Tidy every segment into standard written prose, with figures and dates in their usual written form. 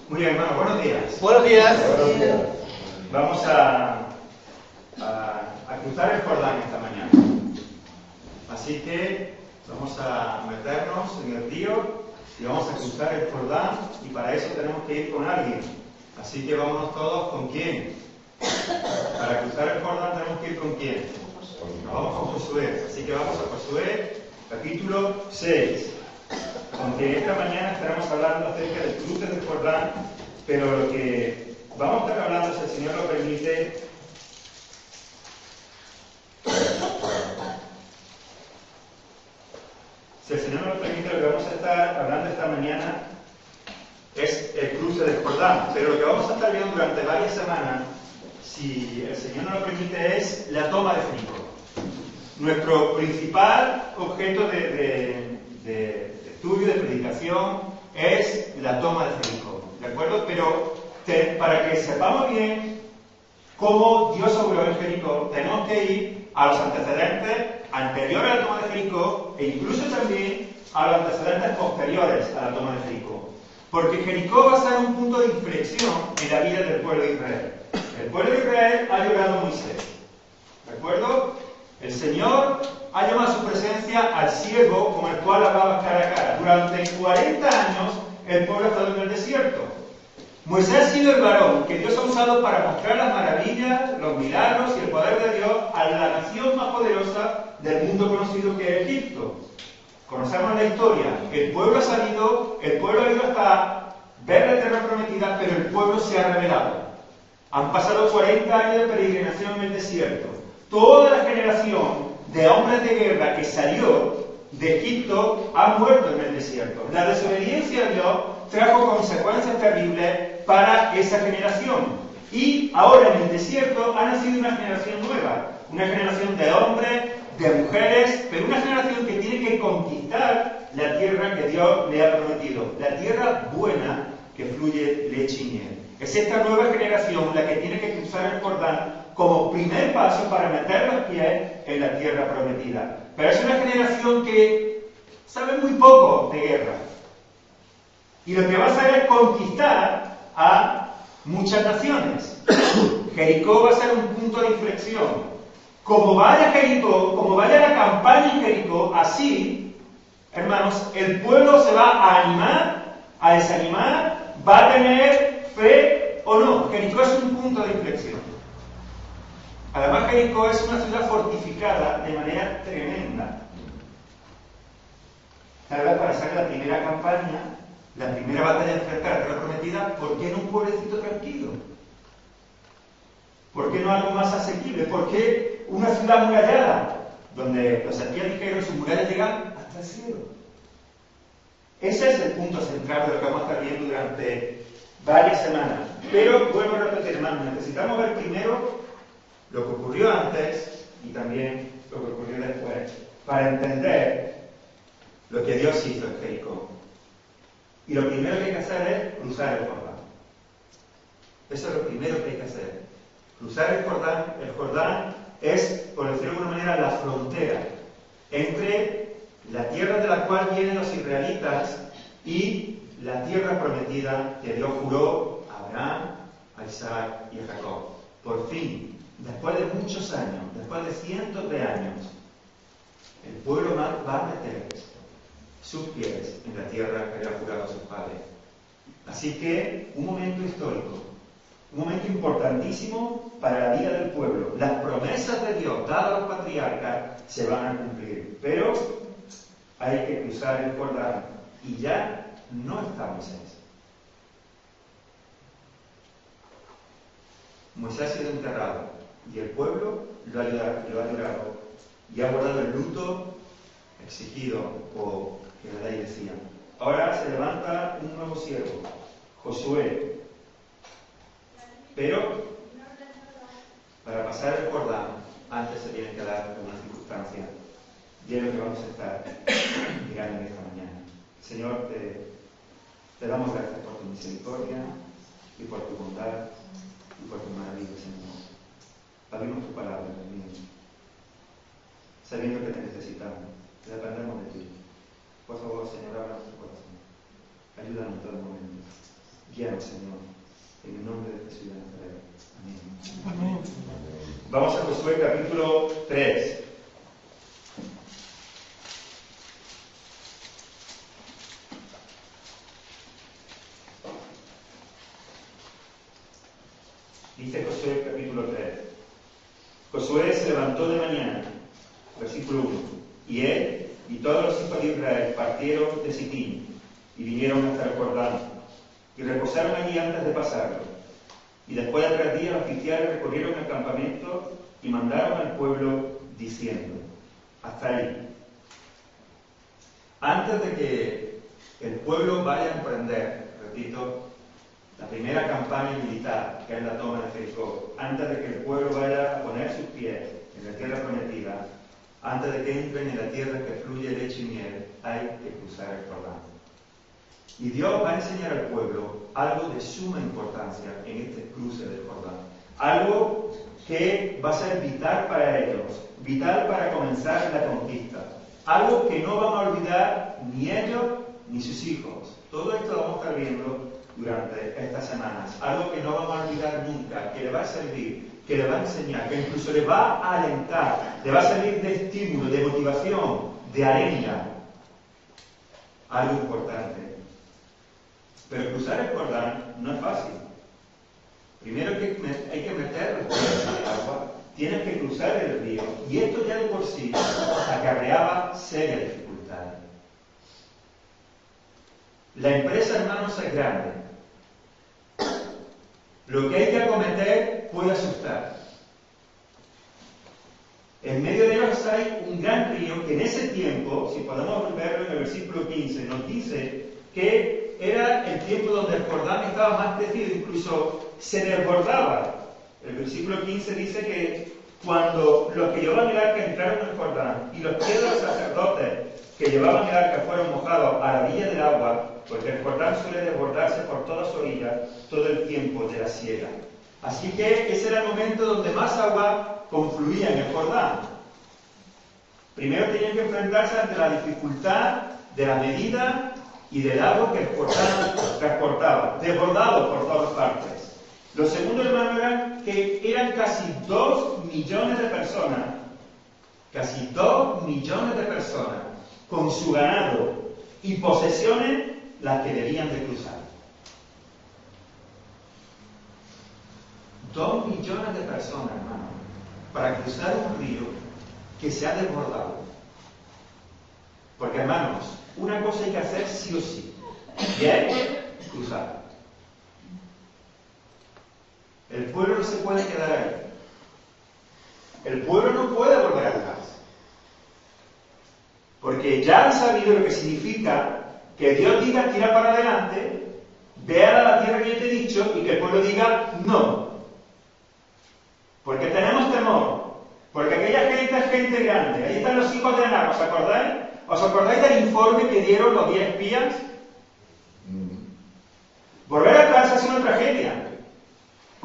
Muy bien, hermano, buenos días. Buenos días. Buenos días. Vamos a cruzar el Jordán esta mañana. Así que vamos a meternos en el río y vamos a cruzar el Jordán, y para eso tenemos que ir con alguien. Así que vámonos todos. ¿Con quién? Para cruzar el Jordán tenemos que ir con quién. Vamos con Josué. Así que vamos a Josué, capítulo 6. Aunque esta mañana estaremos hablando acerca del cruce del Jordán, pero lo que vamos a estar hablando, si el Señor lo permite, lo que vamos a estar hablando esta mañana es el cruce del Jordán. Pero lo que vamos a estar viendo durante varias semanas, si el Señor nos lo permite, es la toma de Jericó. Nuestro principal objeto de estudio, de predicación, es la toma de Jericó, ¿de acuerdo? Pero para que sepamos bien cómo Dios obró en Jericó, tenemos que ir a los antecedentes anteriores a la toma de Jericó e incluso también a los antecedentes posteriores a la toma de Jericó. Porque Jericó va a ser un punto de inflexión en la vida del pueblo de Israel. El pueblo de Israel ha llorado a Moisés, ¿de acuerdo? El Señor ha llamado a su presencia al siervo con el cual hablaba cara a cara. Durante 40 años el pueblo ha estado en el desierto. Moisés ha sido el varón que Dios ha usado para mostrar las maravillas, los milagros y el poder de Dios a la nación más poderosa del mundo conocido, que es Egipto. Conocemos la historia. El pueblo ha ido hasta ver la tierra prometida, pero el pueblo se ha rebelado. Han pasado 40 años de peregrinación en el desierto. Toda la generación de hombres de guerra que salió de Egipto ha muerto en el desierto. La desobediencia a Dios trajo consecuencias terribles para esa generación. Y ahora en el desierto ha nacido una generación nueva, una generación de hombres, de mujeres, pero una generación que tiene que conquistar la tierra que Dios le ha prometido, la tierra buena que fluye leche y miel. Es esta nueva generación la que tiene que cruzar el Jordán como primer paso para meter los pies en la tierra prometida. Pero es una generación que sabe muy poco de guerra. Y lo que va a hacer es conquistar a muchas naciones. Jericó va a ser un punto de inflexión. Como vaya Jericó, como vaya la campaña en Jericó, así, hermanos, el pueblo se va a animar, a desanimar, va a tener fe o no. Jericó es un punto de inflexión. Además, Jericó es una ciudad fortificada de manera tremenda. Tal vez para hacer la primera campaña, la primera batalla de enfrentar a la tierra prometida, ¿por qué no un pueblecito tranquilo? ¿Por qué no algo más asequible? ¿Por qué una ciudad murallada, donde los espías dijeron sus murallas llegan hasta el cielo? Ese es el punto central de lo que vamos a estar viendo durante varias semanas. Pero, vuelvo a repetir, hermanos, necesitamos ver primero lo que ocurrió antes y también lo que ocurrió después, para entender lo que Dios hizo en Jericó. Y lo primero que hay que hacer es cruzar el Jordán. Eso es lo primero que hay que hacer. Cruzar el Jordán. El Jordán es, por decirlo de alguna manera, la frontera entre la tierra de la cual vienen los israelitas y la tierra prometida que Dios juró a Abraham, a Isaac y a Jacob. Por fin, después de muchos años, después de cientos de años, el pueblo va a meter sus pies en la tierra que había jurado a sus padres. Así que, un momento histórico, un momento importantísimo para la vida del pueblo. Las promesas de Dios dadas a los patriarcas se van a cumplir, pero hay que cruzar el Jordán y ya no está Moisés. Moisés ha sido enterrado y el pueblo lo ha llorado y ha guardado el luto exigido o que la ley decía. Ahora se levanta un nuevo siervo, Josué. Pero para pasar el Jordán antes se tiene que dar una circunstancia, y es lo que vamos a estar mirando en esta mañana. Señor, te damos gracias por tu misericordia y por tu bondad y por tu maravilla, Señor. Abrimos tu palabra, Dios mío, sabiendo que te necesitamos, que dependemos de ti. Por favor, Señor, abra nuestro corazón. Ayúdanos en todo momento. Guíanos, Señor, en el nombre de Jesús de Nazaret. Amén. Amén. Vamos a Josué capítulo 3. Dice Josué capítulo 3. Josué se levantó de mañana, versículo 1, y él y todos los hijos de Israel partieron de Sitín y vinieron hasta el Jordán y reposaron allí antes de pasarlo. Y después de 3 días los oficiales recorrieron el campamento y mandaron al pueblo diciendo: hasta ahí. Antes de que el pueblo vaya a emprender, repito, la primera campaña militar, que es la toma de Jericó, antes de que el pueblo vaya a poner sus pies en la tierra prometida, antes de que entren en la tierra que fluye leche y miel, hay que cruzar el Jordán. Y Dios va a enseñar al pueblo algo de suma importancia en este cruce del Jordán. Algo que va a ser vital para ellos, vital para comenzar la conquista. Algo que no van a olvidar ni ellos ni sus hijos. Todo esto lo vamos a estar viendo durante estas semanas. Algo que no vamos a olvidar nunca, que le va a servir, que le va a enseñar, que incluso le va a alentar, le va a servir de estímulo, de motivación, de arenga. Algo importante. Pero cruzar el Jordán no es fácil. Primero hay que meter los pies en el agua, tienes que cruzar el río, y esto ya de por sí acarreaba serias dificultades. La empresa, hermanos, es grande. Lo que hay que acometer puede asustar. En medio de ellos hay un gran río que en ese tiempo, si podemos verlo en el versículo 15, nos dice que era el tiempo donde el Jordán estaba más crecido, incluso se desbordaba. El versículo 15 dice que cuando los que llevaban el arca entraron en el Jordán y los pies de los sacerdotes que llevaban el arca fueron mojados a la orilla del agua, porque el Jordán suele desbordarse por toda su orilla todo el tiempo de la siega. Así que ese era el momento donde más agua confluía en el Jordán. Primero tenían que enfrentarse ante la dificultad de la medida y del agua que el Jordán transportaba, desbordado por todas partes. Lo segundo, hermano, era que eran casi 2 millones de personas, casi 2 millones de personas, con su ganado y posesiones, las que debían de cruzar. 2 millones de personas, hermano, para cruzar un río que se ha desbordado. Porque, hermanos, una cosa hay que hacer sí o sí, y es cruzar. El pueblo no se puede quedar ahí. El pueblo no puede volver atrás. Porque ya han sabido lo que significa que Dios diga tira para adelante, vea la tierra que yo te he dicho, y que el pueblo diga no. Porque tenemos temor. Porque aquella gente es gente grande. Ahí están los hijos de Aná, ¿os acordáis? ¿Os acordáis del informe que dieron los 10 espías? Volver atrás es una tragedia.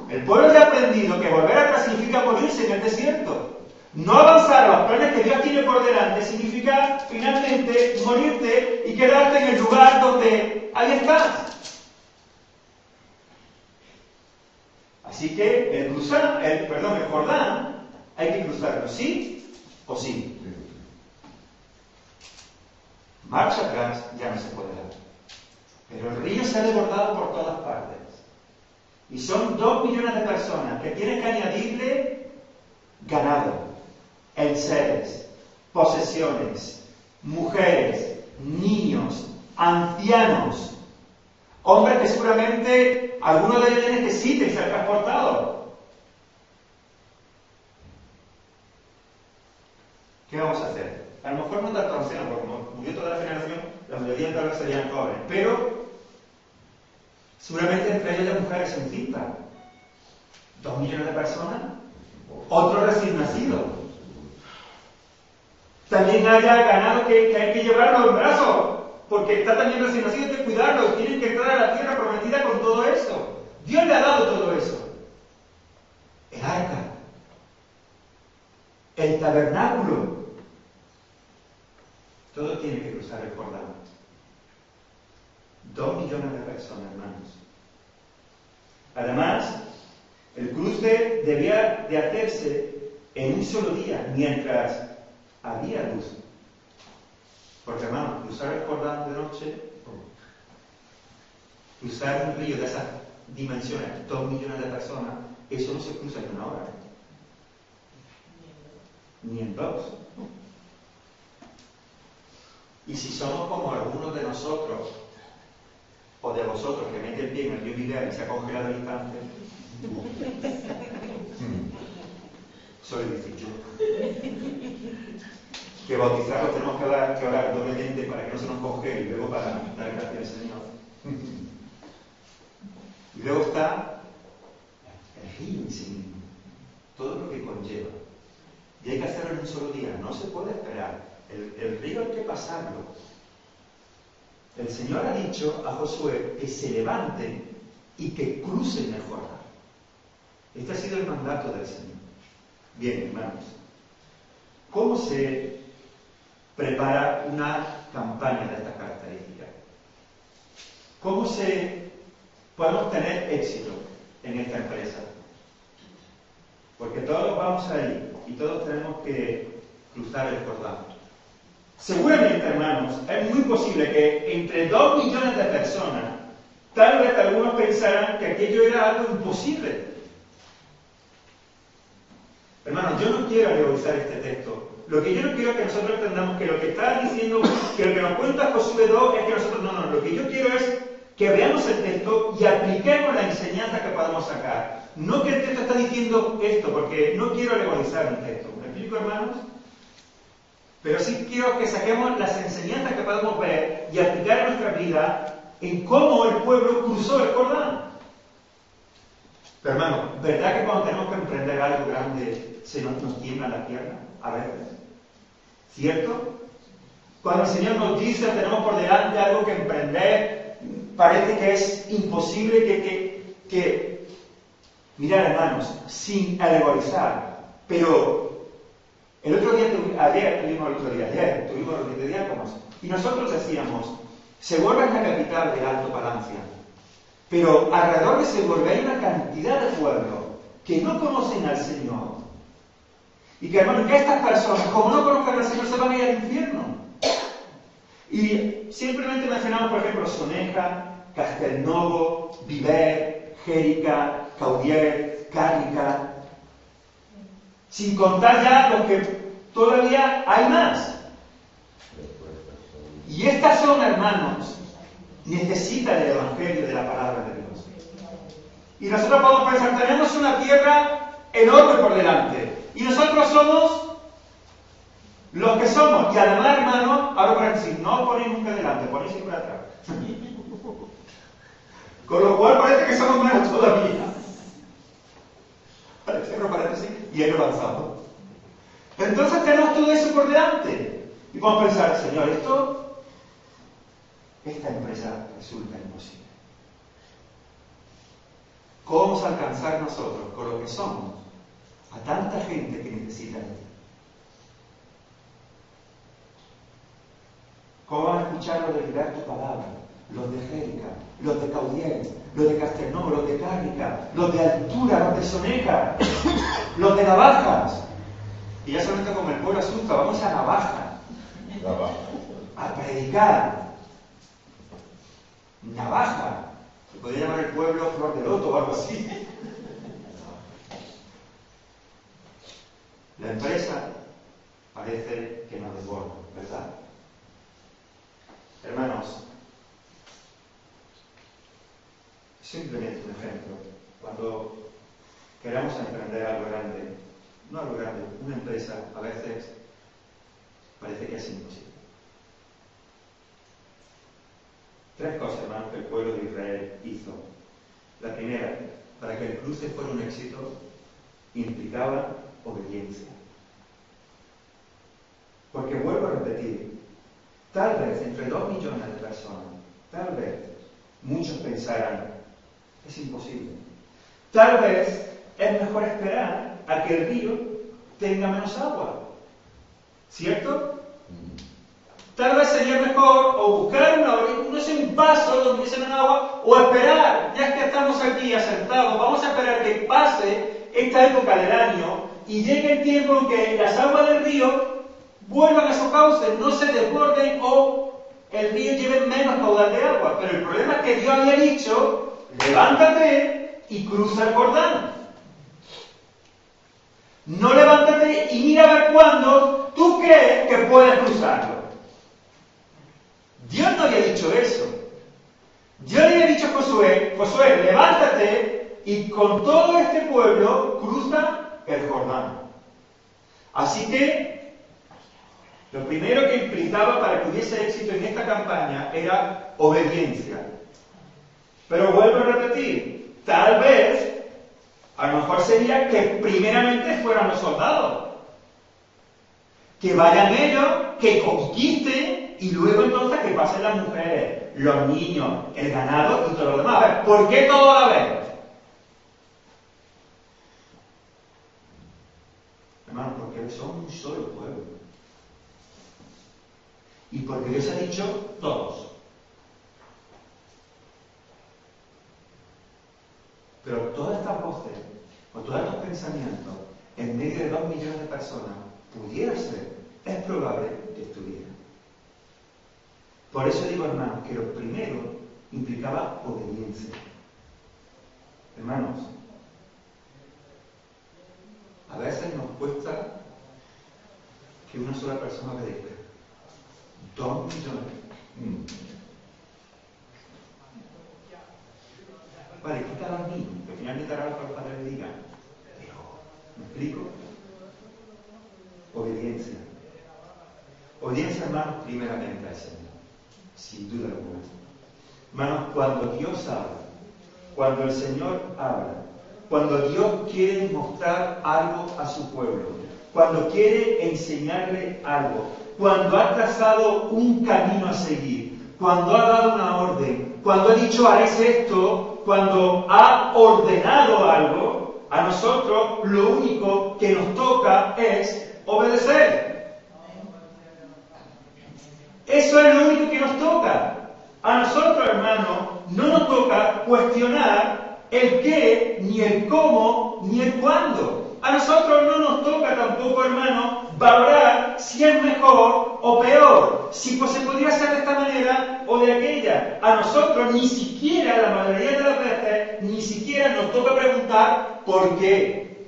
El pueblo ya ha aprendido que volver atrás significa morirse en el desierto. No avanzar a los planes que Dios tiene por delante significa finalmente morirte y quedarte en el lugar donde ahí estás. Así que el Jordán hay que cruzarlo, sí o sí. Marcha atrás ya no se puede dar. Pero el río se ha desbordado por todas partes. Y son 2 millones de personas que tienen que añadirle ganado, enseres, posesiones, mujeres, niños, ancianos, hombres que seguramente algunos de ellos necesiten ser transportados. ¿Qué vamos a hacer? A lo mejor no tanto ancianos, porque como murió toda la generación, la mayoría tal vez serían jóvenes, pero seguramente entre ellas las mujeres encintas. 2 millones de personas, otro recién nacido. También haya ganado que hay que llevarlo en brazos, porque está también recién nacido, hay que cuidarlo, tienen que entrar a la tierra prometida con todo eso. Dios le ha dado todo eso. El arca, el tabernáculo, todo tiene que cruzar el Jordán. 2 millones de personas, hermanos. Además, el cruce debía de hacerse en un solo día, mientras había luz. Porque, hermano, cruzar el Jordán de noche, cruzar un río de esas dimensiones, 2 millones de personas, eso no se cruza en una hora. Ni en 2. Y si somos como algunos de nosotros, o de vosotros, que mete el pie en el río Miguel y se ha congelado al instante, soy difícil. Que bautizarlos tenemos que orar doblemente para que no se nos congele y luego para dar gracias al Señor. Y luego está el río en sí mismo, todo lo que conlleva. Y hay que hacerlo en un solo día, no se puede esperar. El río hay que pasarlo. El Señor ha dicho a Josué que se levanten y que crucen el Jordán. Este ha sido el mandato del Señor. Bien, hermanos, ¿cómo se prepara una campaña de estas características? ¿Cómo podemos tener éxito en esta empresa? Porque todos vamos ahí y todos tenemos que cruzar el Jordán. Seguramente, hermanos, es muy posible que entre 2 millones de personas, tal vez algunos pensaran que aquello era algo imposible. Hermanos, yo no quiero alegorizar este texto. Lo que yo no quiero es que nosotros entendamos que lo que está diciendo, que lo que nos cuenta Josué 2 es que nosotros no. Lo que yo quiero es que veamos el texto y apliquemos la enseñanza que podamos sacar. No que el texto está diciendo esto, porque no quiero alegorizar un texto. ¿Me explico, hermanos? Pero sí quiero que saquemos las enseñanzas que podemos ver y aplicar en nuestra vida en cómo el pueblo cruzó el Jordán. Pero hermano, ¿verdad que cuando tenemos que emprender algo grande se nos tiemblan las piernas? A veces. ¿Cierto? Cuando el Señor nos dice que tenemos por delante algo que emprender, parece que es imposible que... Mirad, hermanos, sin alegorizar, pero... Ayer tuvimos los 7 diáconos y nosotros decíamos, Segorbe es la capital del Alto Palancia, pero alrededor de Segorbe hay una cantidad de pueblos que no conocen al Señor y que, hermano, que estas personas, como no conozcan al Señor, se van a ir al infierno. Y simplemente mencionamos, por ejemplo, Soneja, Castelnovo, Viver, Jérica, Caudiel, Cárrica, sin contar ya lo que todavía hay más. Y esta zona, hermanos, necesita del Evangelio, de la palabra de Dios. Y nosotros podemos pensar, tenemos una tierra enorme por delante. Y nosotros somos los que somos. Y además, hermanos, ahora paréntesis, no os ponéis nunca delante, ponéis siempre atrás. Con lo cual parece que somos menos todavía. Cierro paréntesis y ahí lo avanzamos. Entonces tenemos todo eso por delante. Y podemos pensar, Señor, esta empresa resulta imposible. ¿Cómo vamos a alcanzar nosotros, con lo que somos, a tanta gente que necesita de ti? ¿Cómo van a escuchar los de liberar tu palabra? Los de Jérica, los de Caudiel, los de Castelnovo, los de Cárrica, los de Altura, los de Soneja, los de Navajas. Y ya solamente como el pueblo asusta, vamos a Navaja a predicar. Navaja, se podría llamar el pueblo Flor de Loto o algo así. La empresa parece que nos desborda, ¿verdad? Hermanos, simplemente un ejemplo. Cuando queramos emprender algo grande, no algo grande, una empresa, a veces parece que es imposible. 3 cosas, hermanos, que el pueblo de Israel hizo. La primera, para que el cruce fuera un éxito, implicaba obediencia. Porque vuelvo a repetir, tal vez entre 2 millones de personas, tal vez muchos pensarán, es imposible. Tal vez es mejor esperar a que el río tenga menos agua. ¿Cierto? Tal vez sería mejor o buscar un paso donde hubiese menos agua o esperar, ya que estamos aquí aquí acertados, vamos a esperar que pase esta época del año y llegue el tiempo en que las aguas del río vuelvan a su cauce, no se desborden o el río lleve menos caudal de agua. Pero el problema es que Dios había dicho, levántate y cruza el Jordán. No levántate y mira a ver cuándo tú crees que puedes cruzarlo. Dios no había dicho eso. Dios le había dicho a Josué, Josué, levántate y con todo este pueblo cruza el Jordán. Así que lo primero que implicaba para que hubiese éxito en esta campaña era obediencia. Pero vuelvo a repetir, tal vez, a lo mejor sería que primeramente fueran los soldados. Que vayan ellos, que conquisten y luego entonces que pasen las mujeres, los niños, el ganado y todo lo demás. A ver, ¿por qué todo a la vez? Hermano, porque son un solo pueblo. Y porque Dios ha dicho todos. Pero todas estas voces, o todos estos pensamientos, en medio de 2 millones de personas, pudiera ser, es probable que estuvieran. Por eso digo, hermanos, que lo primero implicaba obediencia. Hermanos, a veces nos cuesta que una sola persona obedezca. 2 millones. Vale, quita a los niños, que finalmente hará lo que los padres le digan. Pero, ¿me explico? Obediencia. Obediencia, hermanos, primeramente al Señor. Sin duda alguna. Hermanos, cuando Dios habla, cuando el Señor habla, cuando Dios quiere mostrar algo a su pueblo, cuando quiere enseñarle algo, cuando ha trazado un camino a seguir, cuando ha dado una orden, cuando ha dicho haréis esto, cuando ha ordenado algo, a nosotros lo único que nos toca es obedecer. Eso es lo único que nos toca. A nosotros, hermanos, no nos toca cuestionar el qué, ni el cómo, ni el cuándo. A nosotros no nos toca tampoco, hermanos, valorar si es mejor o peor, si pues se podría hacer de esta manera o de aquella. A nosotros ni siquiera, la mayoría de las veces, ni siquiera nos toca preguntar por qué.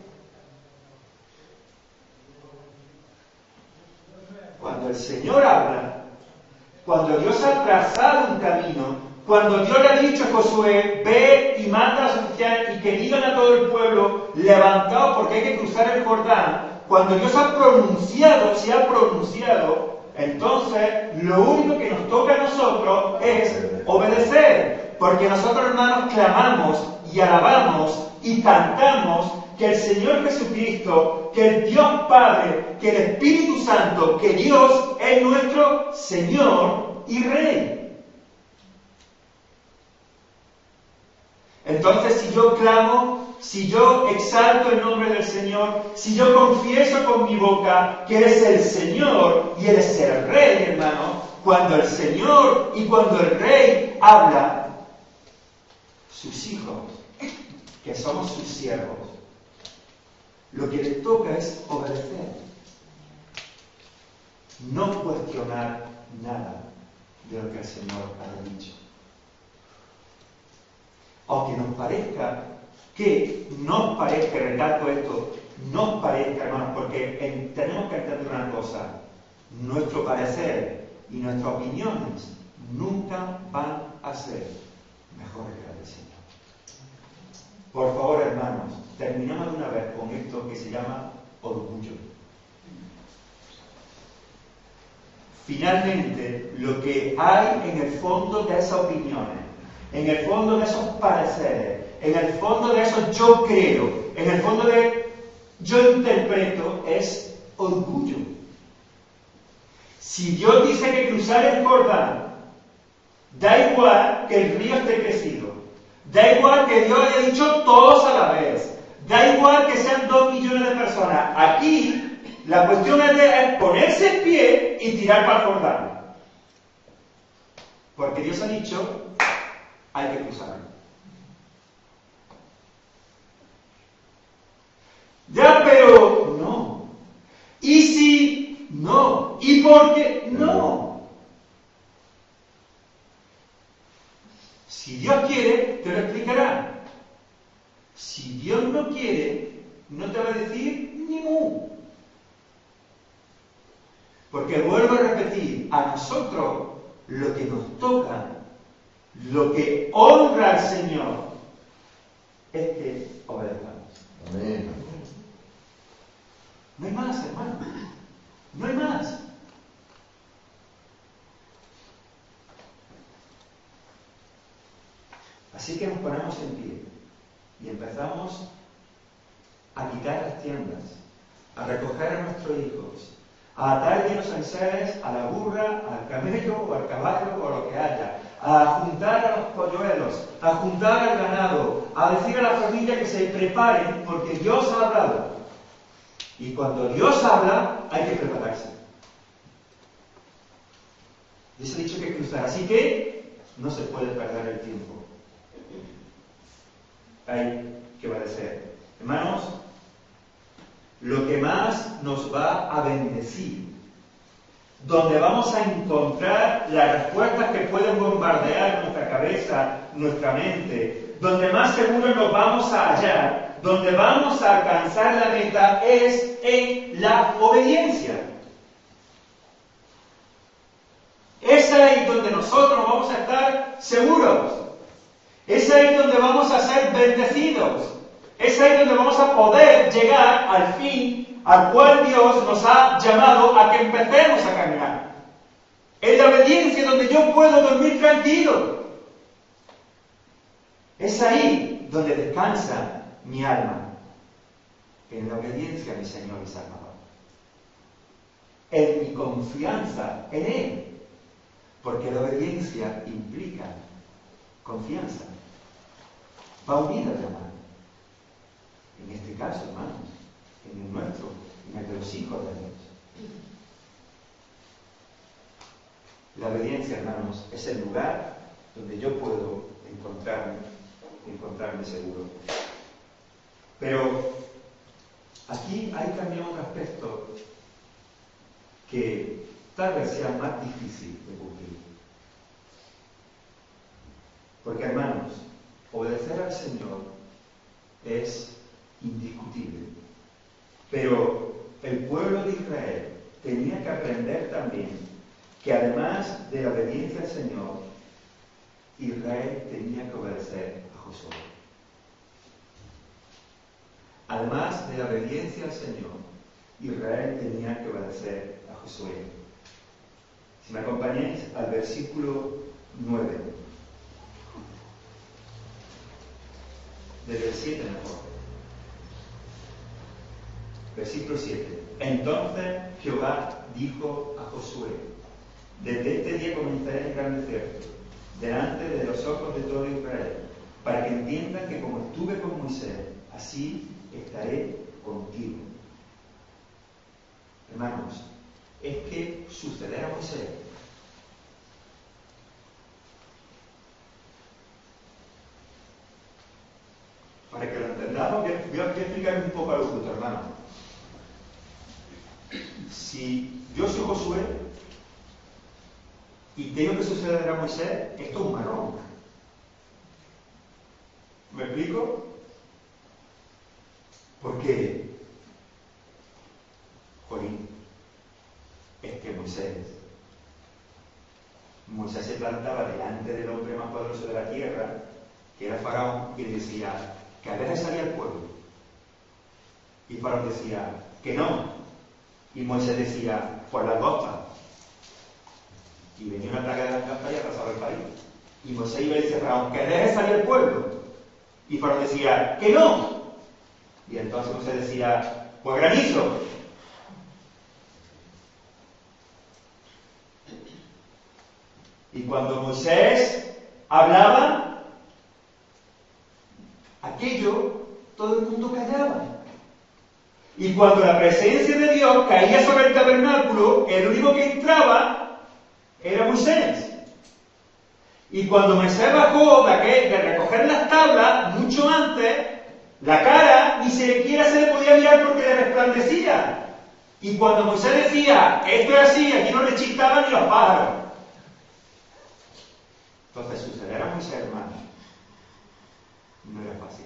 Cuando el Señor habla, cuando Dios ha trazado un camino, cuando Dios le ha dicho a Josué, ve y mata a los oficiales y que digan a todo el pueblo, levantaos porque hay que cruzar el Jordán, cuando Dios ha pronunciado, se ha pronunciado, entonces lo único que nos toca a nosotros es obedecer, porque nosotros, hermanos, clamamos y alabamos y cantamos que el Señor Jesucristo, que el Dios Padre, que el Espíritu Santo, que Dios es nuestro Señor y Rey. Entonces, si yo clamo, si yo exalto el nombre del Señor, si yo confieso con mi boca que eres el Señor y eres el Rey, hermano, cuando el Señor y cuando el Rey habla, sus hijos, que somos sus siervos, lo que les toca es obedecer. No cuestionar nada de lo que el Señor ha dicho. Aunque nos parezca, recalco esto, nos parezca, hermanos, porque tenemos que entender una cosa. Nuestro parecer y nuestras opiniones nunca van a ser mejores que las del Señor. Por favor, hermanos, terminamos de una vez con esto que se llama orgullo. Finalmente, lo que hay en el fondo de esas opiniones, en el fondo de esos pareceres, en el fondo de esos yo creo, en el fondo de yo interpreto, es orgullo. Si Dios dice que cruzar el Jordán, da igual que el río esté crecido, da igual que Dios haya dicho todos a la vez, da igual que sean 2 millones de personas. Aquí la cuestión es ponerse en pie y tirar para el Jordán. Porque Dios ha dicho, hay que cruzarlo. si Dios no quiere, no te va a decir ni mu. Porque vuelvo a repetir, a nosotros lo que nos toca, lo que honra al Señor, es que obedezcamos. Amén. No hay más, hermano. No hay más. Así que nos ponemos en pie y empezamos a quitar las tiendas, a recoger a nuestros hijos, a atar llenos enseres a la burra, al camello o al caballo o lo que haya, a juntar a los polluelos, a juntar al ganado, a decir a la familia que se preparen porque Dios ha hablado. Y cuando Dios habla, hay que prepararse. Dios ha dicho que cruzar, así que no se puede perder el tiempo. Hay que obedecer. Hermanos, lo que más nos va a bendecir, donde vamos a encontrar las respuestas que pueden bombardear nuestra cabeza, nuestra mente, donde más seguro nos vamos a hallar, donde vamos a alcanzar la meta, es en la obediencia. Es ahí donde nosotros vamos a estar seguros. Es ahí donde vamos a ser bendecidos. Es ahí donde vamos a poder llegar al fin al cual Dios nos ha llamado a que empecemos a caminar. En la obediencia donde yo puedo dormir tranquilo. Es ahí donde descansa mi alma. En la obediencia a mi Señor y Salvador. En mi confianza en Él. Porque la obediencia implica confianza. Va unida al amor. En este caso, hermanos, en el nuestro, en el de los hijos de Dios. La obediencia, hermanos, es el lugar donde yo puedo encontrarme seguro. Pero aquí hay también un aspecto que tal vez sea más difícil de cumplir. Porque, hermanos, obedecer al Señor es indiscutible. Pero el pueblo de Israel tenía que aprender también que además de la obediencia al Señor, Israel tenía que obedecer a Josué. Además de la obediencia al Señor, Israel tenía que obedecer a Josué. Si me acompañáis al versículo 9. Desde el 7 mejor. Versículo 7. Entonces Jehová dijo a Josué: desde este día comenzaré a engrandecerte delante de los ojos de todo Israel, para que entiendan que como estuve con Moisés, así estaré contigo. Hermanos, es que suceder a Moisés para que lo entendamos, voy a explicar un poco a los frutos, hermano. Si yo soy Josué y tengo que suceder a Moisés, esto es un marrón. ¿Me explico? Porque, jolín, es que Moisés se plantaba delante del hombre más poderoso de la tierra, que era Faraón, y le decía que a veces salía el pueblo. Y Faraón decía que no. Y Moisés decía, por las costas. Y venía un ataque de las costas y arrasaba el país. Y Moisés iba y decía a Faraón, que deje salir el pueblo. Y Faraón decía, que no. Y entonces Moisés decía, pues granizo. Y cuando Moisés hablaba, aquello, todo el mundo callaba. Y cuando la presencia de Dios caía sobre el tabernáculo, el único que entraba era Moisés. Y cuando Moisés bajó de recoger las tablas, mucho antes, la cara ni siquiera se le podía mirar porque le resplandecía. Y cuando Moisés decía, esto es así, aquí no le chistaban ni los pájaros. Entonces suceder a Moisés, hermano, no era fácil.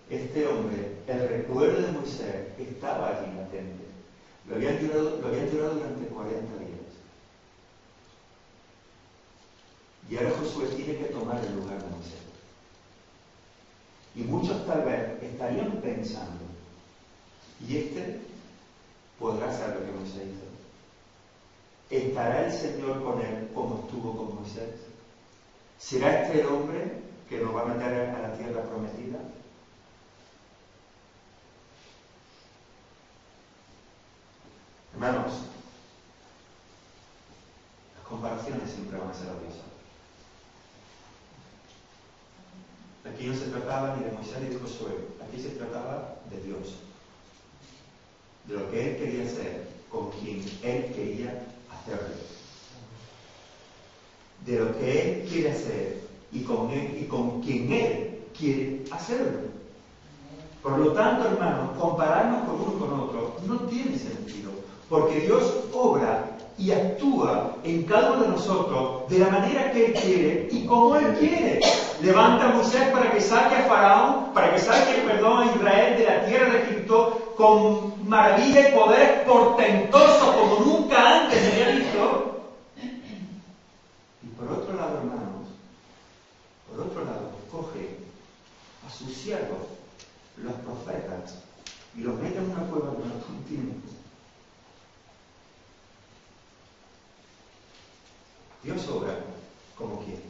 este hombre, el recuerdo de Moisés estaba allí latente. Lo habían durado durante 40 días. Y ahora Josué tiene que tomar el lugar de Moisés. Y muchos tal vez estarían pensando, ¿y este podrá hacer lo que Moisés hizo? ¿Estará el Señor con él como estuvo con Moisés? ¿Será este el hombre que nos va a meter a la tierra prometida? Hermanos, las comparaciones siempre van a ser odiosas. Aquí no se trataba ni de Moisés ni de Josué, aquí se trataba de Dios, de lo que Él quería hacer, con quien Él quería hacerlo, de lo que Él quiere hacer y con quien Él quiere hacerlo. Por lo tanto, hermanos, compararnos con uno con otro no tiene sentido, porque Dios obra y actúa en cada uno de nosotros de la manera que Él quiere y como Él quiere. Levanta a Moisés para que saque a Faraón, para que saque, a Israel de la tierra de Egipto con maravilla y poder portentoso como nunca antes se había visto. Y por otro lado, hermanos, coge a sus siervos, los profetas, y los mete en una cueva durante un tiempo. Dios obra como quiere.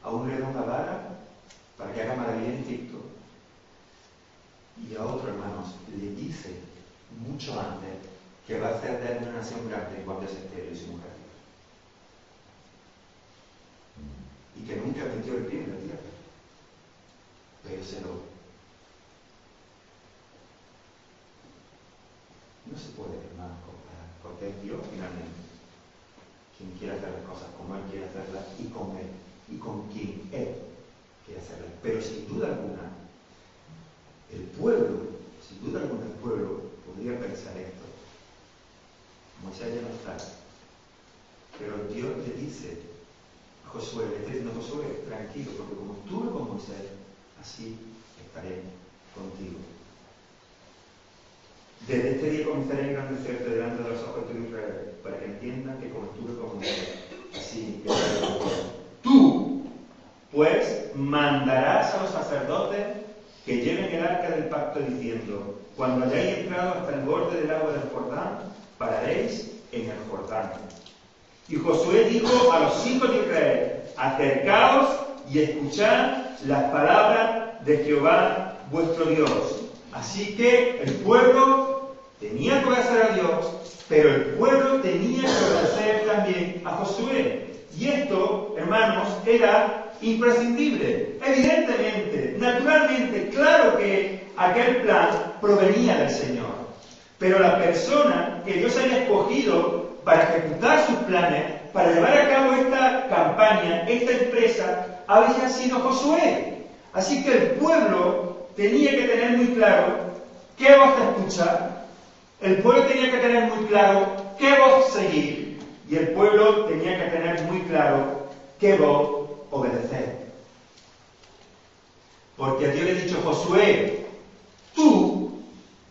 A uno le da una vara para que haga maravilla en Egipto, y a otro, hermanos, le dice mucho antes que va a hacer de él una nación grande cuando se esté y su mujer, y que nunca metió el pie en la tierra, pero se lo. No se puede, hermanos, comparar, porque es Dios finalmente quien quiere hacer las cosas como Él quiere hacerlas y con Él y con quien Él quiere hacerlas. Pero sin duda alguna, el pueblo podría pensar esto. Moisés ya no está, pero Dios le dice a Josué, le está diciendo a Josué, tranquilo, porque como estuve con Moisés, así estaré contigo. Desde este día comenzaré a engrandecerte delante de los ojos de Israel, para que entiendan que como estuve con Moisés, así estaré contigo. Tú, pues, mandarás a los sacerdotes que lleven el arca del pacto diciendo, cuando hayáis entrado hasta el borde del agua del Jordán, pararéis en el Jordán. Y Josué dijo a los hijos de Israel, acercaos y escuchad las palabras de Jehová vuestro Dios. Así que el pueblo tenía que obedecer a Dios, pero el pueblo tenía que obedecer también a Josué. Y esto, hermanos, era imprescindible. Evidentemente, naturalmente, claro que aquel plan provenía del Señor. Pero la persona que Dios había escogido para ejecutar sus planes, para llevar a cabo esta campaña, esta empresa, había sido Josué. Así que el pueblo tenía que tener muy claro qué voz escuchar, el pueblo tenía que tener muy claro qué voz seguir, y el pueblo tenía que tener muy claro qué voz obedecer. Porque Dios le ha dicho, Josué, tú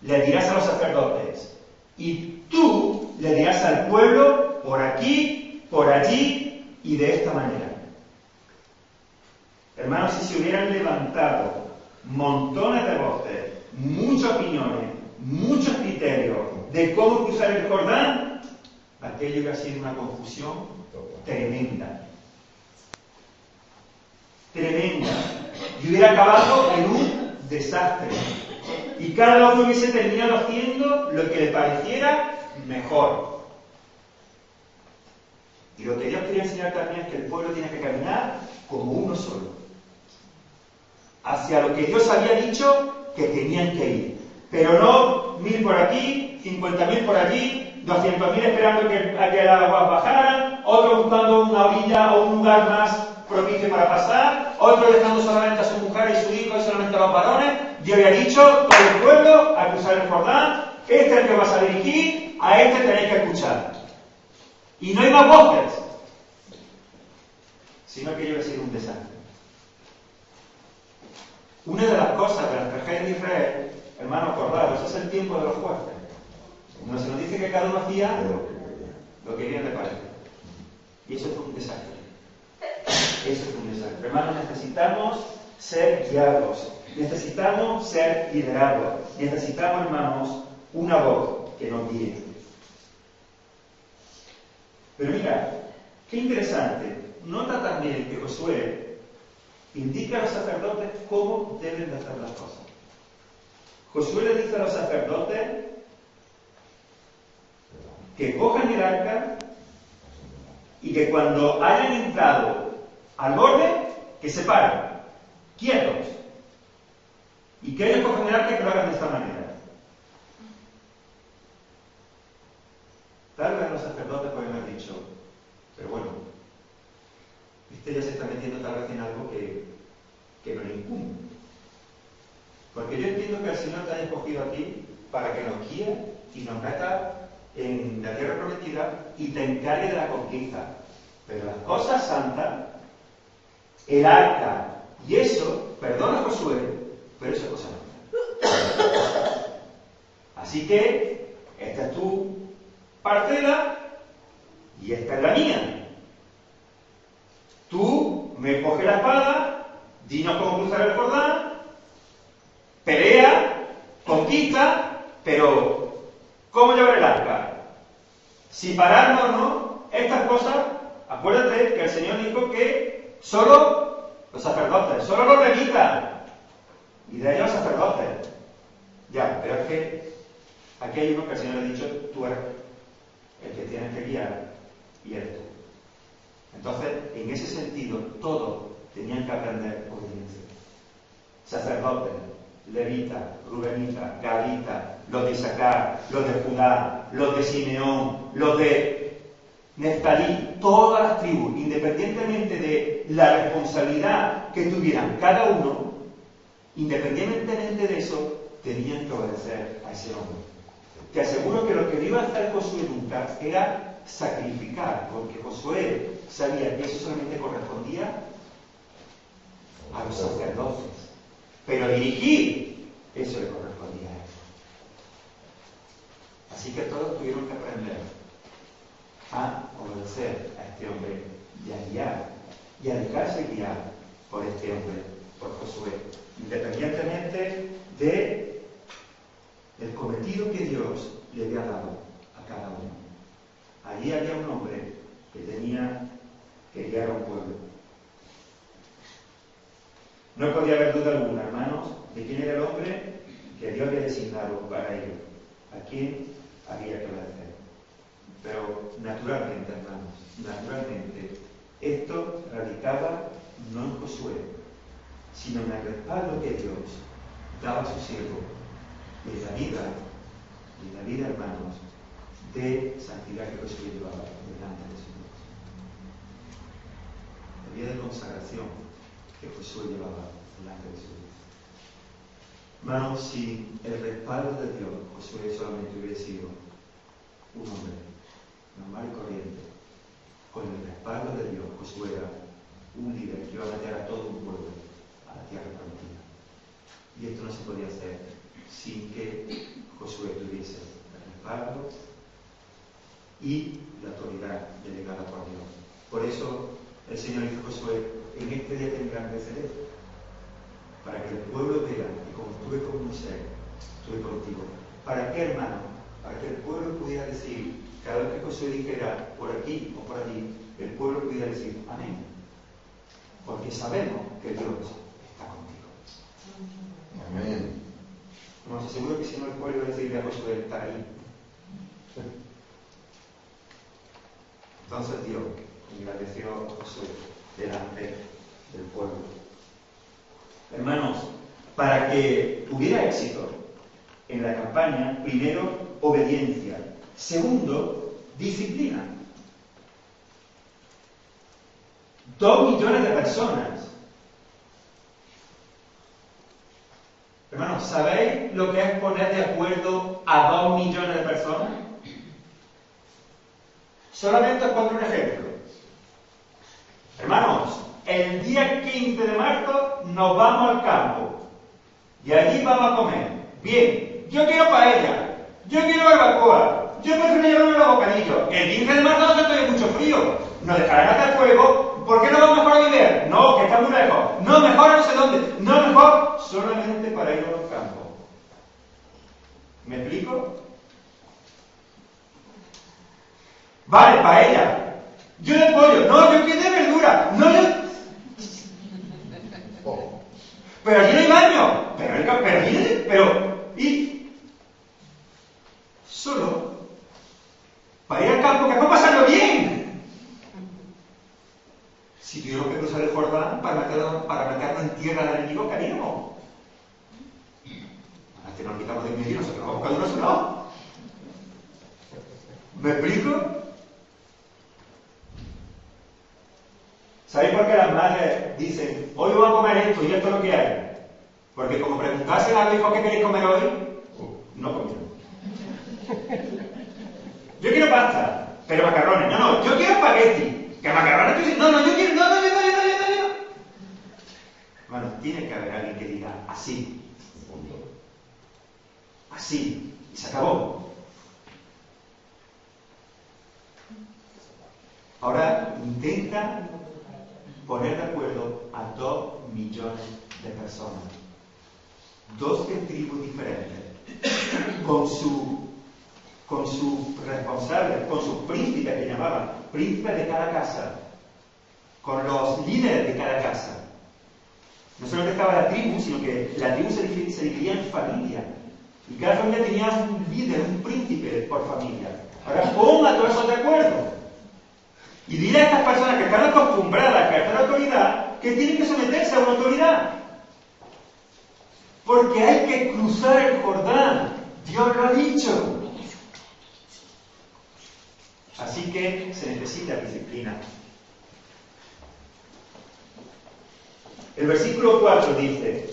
le dirás a los sacerdotes, y tú le dirás al pueblo por aquí, por allí y de esta manera. Hermanos, si se hubieran levantado montones de voces, muchas opiniones, muchos criterios de cómo cruzar el Jordán, aquello hubiera sido una confusión tremenda. Tremenda. Y hubiera acabado en un desastre. Y cada uno hubiese terminado haciendo lo que le pareciera mejor. Y lo que Dios quería enseñar también es que el pueblo tiene que caminar como uno solo, hacia lo que Dios había dicho que tenían que ir. Pero no 1000 por aquí, 50.000 por allí, 200.000 esperando a que las aguas bajaran, otros buscando una orilla o un lugar más propicio para pasar, otros dejando solamente a su mujer y su hijo y solamente a los varones. Dios había dicho, todo el pueblo a cruzar el Jordán, este es el que vas a dirigir, a este tenéis que escuchar. Y no hay más voces, sino que yo he sido un desastre. Una de las cosas de la tragedia de Israel, hermano, acordaros, es el tiempo de los fuertes. No se nos dice que cada uno hacía lo que bien le parece. Y eso fue un desastre. Eso fue un desastre. Hermanos, necesitamos ser guiados. Necesitamos ser liderados. Necesitamos, hermanos, una voz que nos guíe. Pero mira, qué interesante. Nota también que Josué indica a los sacerdotes cómo deben de hacer las cosas. Josué le dice a los sacerdotes que cojan el arca y que cuando hayan entrado al borde, que se paren, quietos, y que ellos cojan el arca y que lo hagan de esta manera. Tal vez los sacerdotes pueden haber dicho, pero bueno, este ya se está metiendo tal vez en algo que no le incumbe. Porque yo entiendo que el Señor te haya escogido a ti para que nos guíe y nos meta en la tierra prometida y te encargue de la conquista. Pero las cosas santas, el arca y eso, perdona Josué, pero eso es cosa santa. Así que esta es tu parcela y esta es la mía. Tú me coges la espada, dinos cómo cruzar el Jordán, pelea, conquista, pero ¿cómo llevar el arca? Si pararnos o no, estas cosas, acuérdate que el Señor dijo que solo los sacerdotes, solo los levitas, y de ellos los sacerdotes. Ya, pero es que aquí hay uno que el Señor le ha dicho, tú eres el que tienes que guiar y eres tú. Entonces, en ese sentido, todos tenían que aprender obediencia. Sacerdotes, levitas, rubenitas, gaditas, los de Isaacar, los de Judá, los de Simeón, los de Neftalí, todas las tribus, independientemente de la responsabilidad que tuvieran cada uno, independientemente de eso, tenían que obedecer a ese hombre. Te aseguro que lo que no iba a hacer Josué nunca era sacrificar, porque Josué sabía que eso solamente correspondía a los sacerdotes. Pero dirigir, eso le correspondía a él. Así que todos tuvieron que aprender a obedecer a este hombre y a guiar, y a dejarse guiar por este hombre, por Josué, independientemente del cometido que Dios le había dado a cada uno. Allí había un hombre que tenía que guiar a un pueblo. No podía haber duda alguna, hermanos, de quién era el hombre que Dios había designado para ello, a quién había que obedecer. Pero naturalmente, hermanos, naturalmente, esto radicaba no en Josué, sino en el respaldo que Dios daba a su siervo de la vida, hermanos, de santidad que Josué llevaba delante de su Dios. La vida de consagración que Josué llevaba delante de su Dios. Hermanos, sin el respaldo de Dios, Josué solamente hubiera sido un hombre normal y corriente. Con el respaldo de Dios, Josué era un líder que iba a meter a todo un pueblo a la tierra prometida. Y esto no se podía hacer sin que Josué tuviese el respaldo y la autoridad delegada por Dios. Por eso el Señor dijo a Josué, en este día te engrandeceré, para que el pueblo vea que como estuve con Moisés, estuve contigo. ¿Para qué, hermano? Para que el pueblo pudiera decir, cada vez que Josué dijera por aquí o por allí, el pueblo pudiera decir, amén. Porque sabemos que Dios está contigo. Amén. Nos aseguro que si no el pueblo iba a decirle a Josué, está ahí. Entonces Dios engrandeció a Josué delante del pueblo. Hermanos, para que hubiera éxito en la campaña, primero, obediencia. Segundo, disciplina. 2 millones de personas. Hermanos, ¿sabéis lo que es poner de acuerdo a 2 millones de personas? Solamente os pondré un ejemplo. Hermanos, el día 15 de marzo nos vamos al campo. Y allí vamos a comer. Bien, yo quiero paella, yo quiero barbacoa, yo prefiero llevarme los bocadillos. El 15 de marzo no estoy mucho frío. Nos dejarán hacer fuego. ¿Por qué no vamos mejor a Viver? No, que está muy lejos. No, mejor a no sé dónde. No, mejor solamente para ir al campo. ¿Me explico? Vale, paella. Yo de pollo. No, yo quiero de verdura. No, yo... Pero allí no hay baño. Y solo para ir al campo, que vamos a pasarlo bien. Si tuvieron que cruzar el Jordán para meternos en tierra del enemigo, ¿qué haríamos? Ahora que nos quitamos de en medio, nosotros vamos cada uno a su lado. ¿Me explico? ¿Sabéis por qué las madres dicen, hoy vamos a comer esto y esto es lo que hay? Porque como preguntasen a los hijos qué queréis comer hoy, no comieron. Yo quiero pasta, pero macarrones. No, yo quiero espagueti. Que macarrones, no, yo quiero, no. Bueno, tiene que haber alguien que diga así. Así. Y se acabó. Ahora intenta poner de acuerdo a 2 millones de personas. 12 tribus diferentes. Con sus responsables, con sus príncipes que llamaban, príncipes de cada casa, con los líderes de cada casa. No solo estaba la tribu, sino que la tribu se dividía en familias. Y cada familia tenía un líder, un príncipe por familia. Ahora ponga todos esos de acuerdo. Y dile a estas personas que están acostumbradas a ejercer autoridad que tienen que someterse a una autoridad. Porque hay que cruzar el Jordán. Dios lo ha dicho. Así que se necesita disciplina. El versículo 4 dice: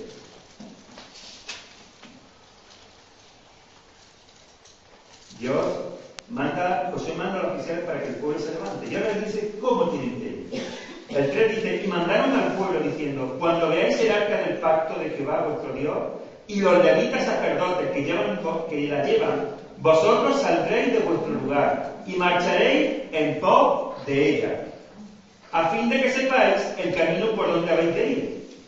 Josué manda a los oficiales para que el pueblo se levante. Y ahora dice cómo tienen que ir. El 3 dice: y mandaron al pueblo diciendo, cuando veáis el arca del pacto de Jehová vuestro Dios, y los levitas sacerdotes que la llevan, vosotros saldréis de vuestro lugar, y marcharéis en pos de ella, a fin de que sepáis el camino por donde habéis de ir.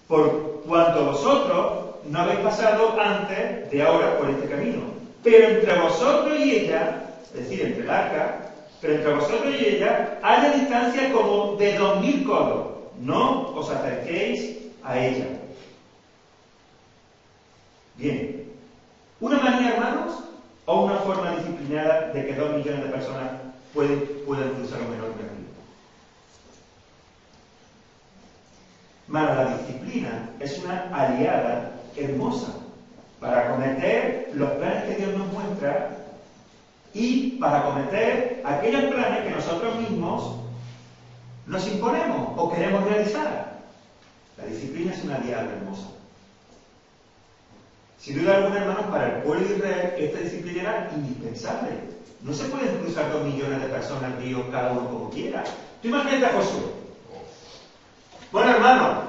Por cuanto vosotros no habéis pasado antes de ahora por este camino. Pero entre vosotros y ella, es decir, entre el arca, pero entre vosotros y ella, hay una distancia como de 2000 codos. No os acerquéis a ella. Bien. ¿Una manía, hermanos? ¿O una forma disciplinada de que 2 millones de personas pueden cruzar un menor camino? Mas la disciplina es una aliada hermosa para acometer los planes que Dios nos muestra y para acometer aquellos planes que nosotros mismos nos imponemos o queremos realizar. La disciplina es una aliada hermosa. Sin duda alguna, hermanos, para el pueblo de Israel esta disciplina era indispensable. No se pueden cruzar 2 millones de personas al río cada uno como quiera. Tú imagínate a Josué. Bueno, hermano,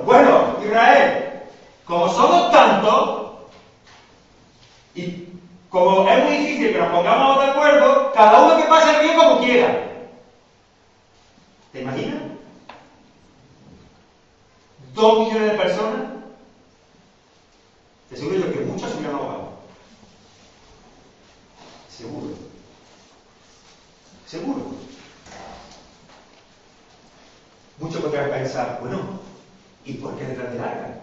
bueno, Israel, como somos tantos, y como es muy difícil que nos pongamos de acuerdo, cada uno que pase el río como quiera. ¿Te imaginas? 2 millones de personas. Te aseguro yo que muchos se hubieran ahogado. Seguro. Muchos podrían pensar, bueno, ¿y por qué detrás del arca?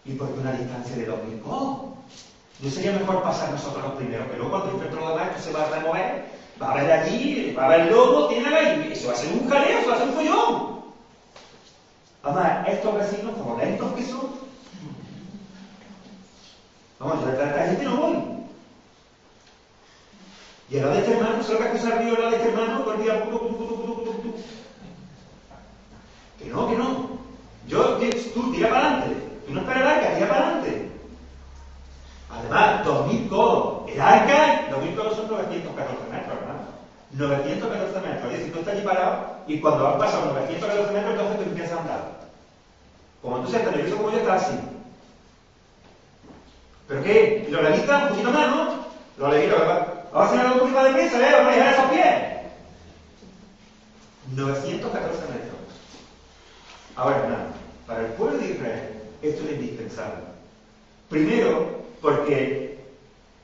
¿Y por qué una distancia de 2000 codos? ¿No sería mejor pasar nosotros los primeros? Que luego cuando entre todo lo demás esto se va a remover, va a haber allí, va a haber lobo, tiene ahí, eso va a ser un jaleo, eso va a ser un follón. Además, estos vecinos, como lentos que son, vamos, yo detrás de esta gente no voy. Y al lado de este hermano, solo que cruzar el río al lado de este hermano, todo el día, Que no. Tú tira para adelante. Tú no esperas el arca, tira para adelante. Además, 2000 codos. El arca, 2000 codos son 914 metros, hermano. 914 metros. Es decir, tú estás allí parado y cuando has pasado 914 metros, entonces tú empiezas a andar. Como tú estás nervioso como yo estás así. ¿Pero qué? ¿Y los levitas un poquito más, no? Los levitas, vamos a hacer un poquito más de prisa, vamos a llegar a esos pies. 914 metros. Ahora, hermano, para el pueblo de Israel esto es indispensable. Primero, porque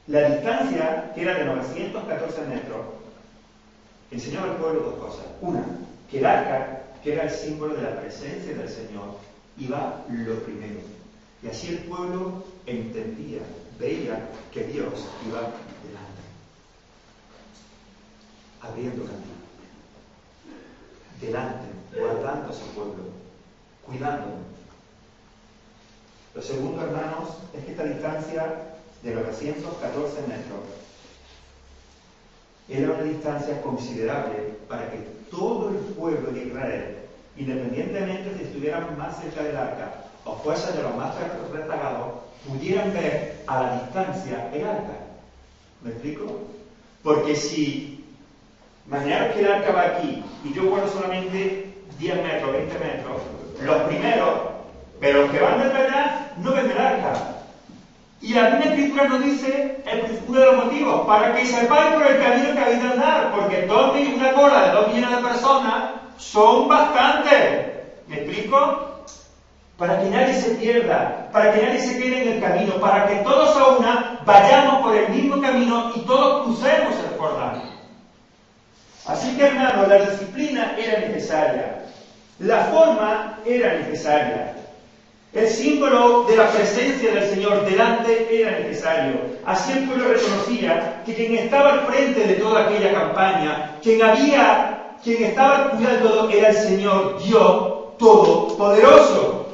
la distancia, que era de 914 metros, enseñaba al pueblo dos cosas. Una, que el arca, que era el símbolo de la presencia del Señor, iba lo primero. Y así el pueblo entendía, veía que Dios iba delante, abriendo camino, delante, guardando a su pueblo, cuidándolo. Lo segundo, hermanos, es que esta distancia de 914 metros era una distancia considerable para que todo el pueblo de Israel, independientemente de si estuvieran más cerca del arca o fuesen de los más rezagados, pudieran ver a la distancia el arca. ¿Me explico? Porque si imaginaros que el arca va aquí y yo guardo solamente 10 metros, 20 metros, los primeros, pero los que van detrás allá no ven el arca. Y la misma Escritura nos dice uno de los motivos, para que sepáis por el camino que habéis de andar, porque una cola de 2 millones de personas son bastantes. ¿Me explico? Para que nadie se pierda, para que nadie se quede en el camino, para que todos a una vayamos por el mismo camino y todos crucemos el Jordán. Así que, hermanos, la disciplina era necesaria, la forma era necesaria. El símbolo de la presencia del Señor delante era necesario. Así el pueblo reconocía que quien estaba al frente de toda aquella campaña, quien estaba al cuidado de todo, era el Señor Dios Todopoderoso.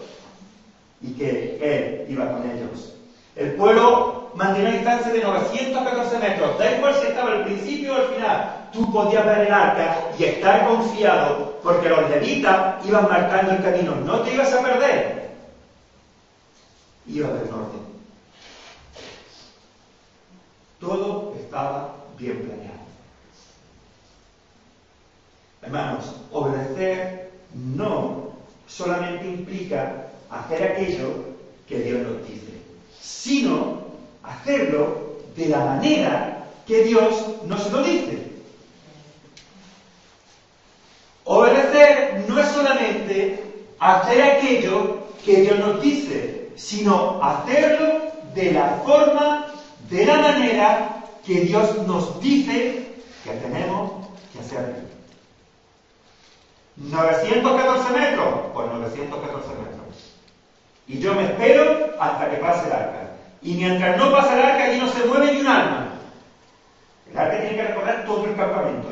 Y que Él iba con ellos. El pueblo mantenía una distancia de 914 metros. Da igual si estaba al principio o al final. Tú podías ver el arca y estar confiado, porque los levitas iban marcando el camino. No te ibas a perder. Iba del norte. Todo estaba bien planeado. Hermanos, obedecer no solamente implica hacer aquello que Dios nos dice, sino hacerlo de la manera que Dios nos lo dice. Obedecer no es solamente hacer aquello que Dios nos dice, sino hacerlo de la forma, de la manera que Dios nos dice que tenemos que hacerlo. 914 metros, pues 914 metros. Y yo me espero hasta que pase el arca. Y mientras no pase el arca, allí no se mueve ni un alma. El arca tiene que recorrer todo el campamento,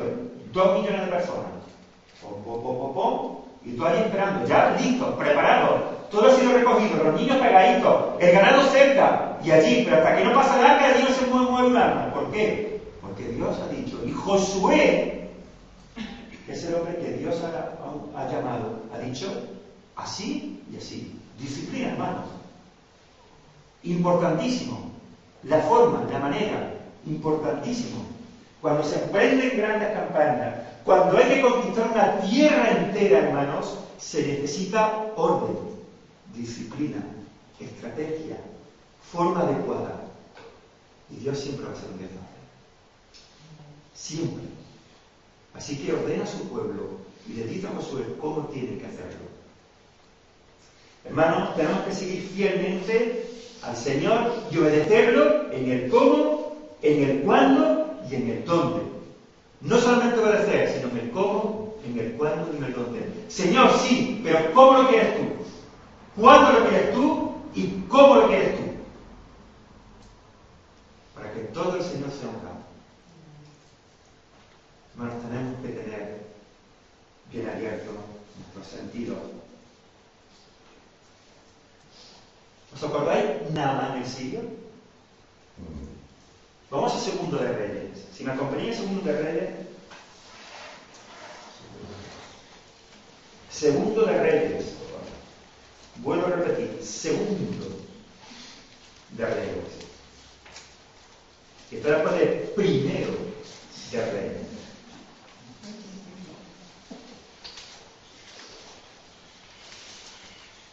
2 millones de personas. Y tú allí esperando, ya listos, preparados. Todo ha sido recogido, los niños pegaditos, el ganado cerca. Y allí, pero hasta que no pase el arca, allí no se mueve un alma. ¿Por qué? Porque Dios ha dicho. Y Josué, que es el hombre que Dios ha llamado, ha dicho así y así. Disciplina, hermanos. Importantísimo. La forma, la manera, importantísimo. Cuando se emprenden grandes campañas, cuando hay que conquistar una tierra entera, hermanos, se necesita orden, disciplina, estrategia, forma adecuada. Y Dios siempre va a ser un Dios. Siempre. Así que ordena a su pueblo y le dice a Josué cómo tiene que hacerlo. Hermanos, tenemos que seguir fielmente al Señor y obedecerlo en el cómo, en el cuándo y en el dónde. No solamente obedecer, sino en el cómo, en el cuándo y en el dónde. Señor, sí, pero ¿cómo lo quieres tú? ¿Cuándo lo quieres tú? ¿Y cómo lo quieres tú? Para que todo el Señor sea honrado. Hermanos, tenemos que tener bien abiertos nuestros sentidos. ¿Os acordáis Naamán el sirio? Vamos a Segundo de Reyes. Si me acompañáis a Segundo de Reyes. Segundo de Reyes. Vuelvo a repetir. Segundo de Reyes. Y esto después de Primero de Reyes.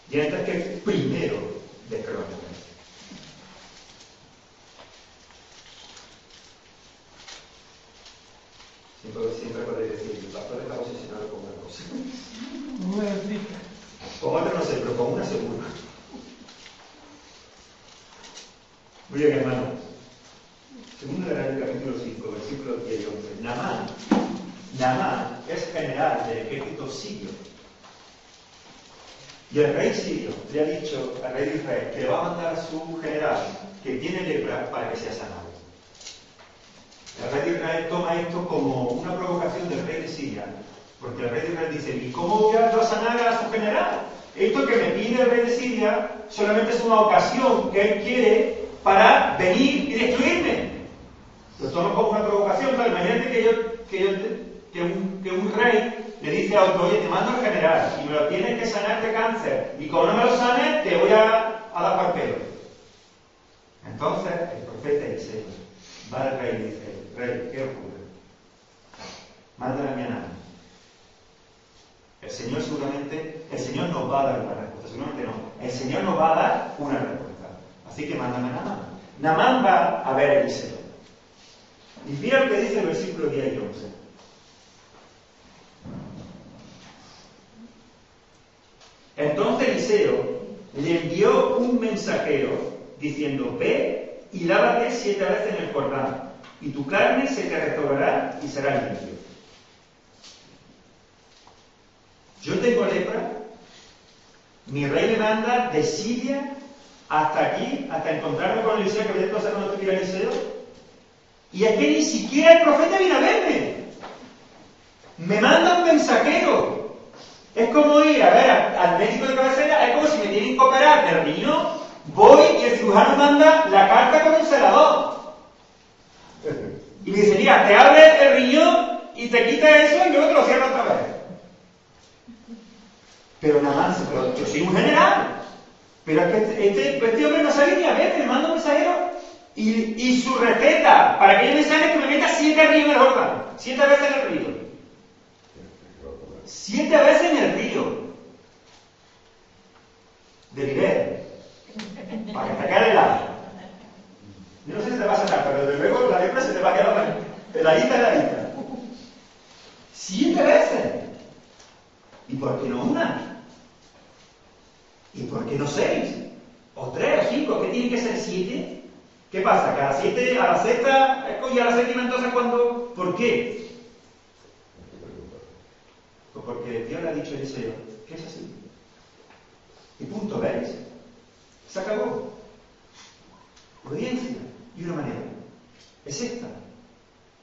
Y antes que primero descargó. Siempre podéis decir, el pastor está posicionado con una cosa. No me explica. Con otra no sé, pero con una seguro. Muy bien, hermano. Segundo de Reyes, capítulo 5, versículos 10 y 11. Naamán es general del ejército sirio. Y el rey sirio le ha dicho al rey de Israel que le va a mandar a su general que tiene lepra para que sea sanado. El rey de Israel toma esto como una provocación del rey de Siria, porque el rey de Israel dice, ¿y cómo voy a sanar a su general? Esto que me pide el rey de Siria solamente es una ocasión que él quiere para venir y destruirme. Lo toma como una provocación. Claro, imagínate que un rey le dice a otro, oye, te mando al general y me lo tienes que sanar de cáncer, y como no me lo sanes, te voy a dar por pelo. Entonces, el profeta Eliseo va al rey y dice, rey, ¿qué ocurre? Mándale a mi Naamán. El Señor nos va a dar una respuesta, seguramente no. El Señor nos va a dar una respuesta. Así que mándame a Naamán. Naamán va a ver a Eliseo. Y mira lo que dice el versículo 10 y 11. Entonces Eliseo le envió un mensajero diciendo, ve y lávate 7 veces en el Jordán, y tu carne se te restaurará y serás limpio. Yo tengo lepra, mi rey me manda de Siria hasta aquí, hasta encontrarme con Eliseo, que voy a pasar cuando estuviera Eliseo, y es que ni siquiera el profeta viene a verme. Me manda un mensajero. Es como ir a ver al médico de cabecera, es como si me tienen que operar del riñón, voy y el cirujano manda la carta con un celador. Y me dice, mira, te abre el riñón y te quita eso y luego te lo cierra otra vez. Pero nada más, yo soy un general. Pero es que este hombre no sabe ni a ver, me manda un mensajero y su receta para que yo me sane es que me meta 7 ríos en el Jordán, 7 veces en el río. 7 veces en el río de nivel para que te quede helado. Yo no sé si te va a sacar, pero desde luego la lepra se te va a quedar heladita. 7 veces. ¿Y por qué no una? ¿Y por qué no 6? ¿O 3 o 5? ¿Qué tiene que ser 7? ¿Qué pasa? ¿Cada 7 a la sexta? ¿Y a la séptima entonces cuándo? ¿Por qué? Pues porque Dios le ha dicho a Eliseo que es así. Y punto, ¿veis? Se acabó. Obediencia. Y una manera. Es esta.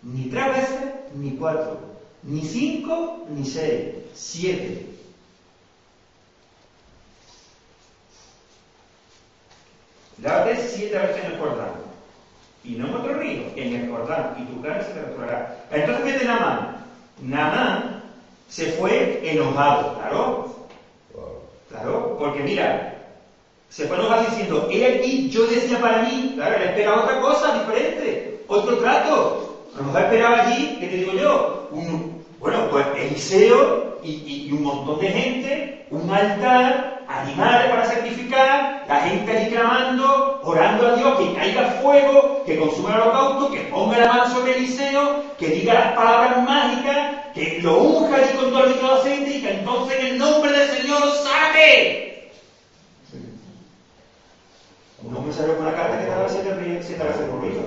Ni 3 veces, ni 4. Ni 5, ni 6. 7. Lávate 7 veces en el Jordán. Y no en otro río, en el Jordán. Y tu carne se te restaurará. Entonces viene Naamán. Naamán se fue enojado, claro. Claro, porque mira, se fue enojado diciendo, he aquí, yo decía para mí, claro, él esperaba otra cosa diferente, otro trato. A lo mejor esperaba allí, ¿qué te digo yo? Bueno, pues Eliseo y un montón de gente, un altar, animales para sacrificar, la gente allí clamando, orando a Dios, que caiga fuego, que consuma el holocausto, que ponga la mano sobre Eliseo, que diga las palabras mágicas, que lo unja allí con todo el litro de aceite y que entonces en el nombre del Señor sane. Un hombre salió con una carta que estaba 7 veces corrido.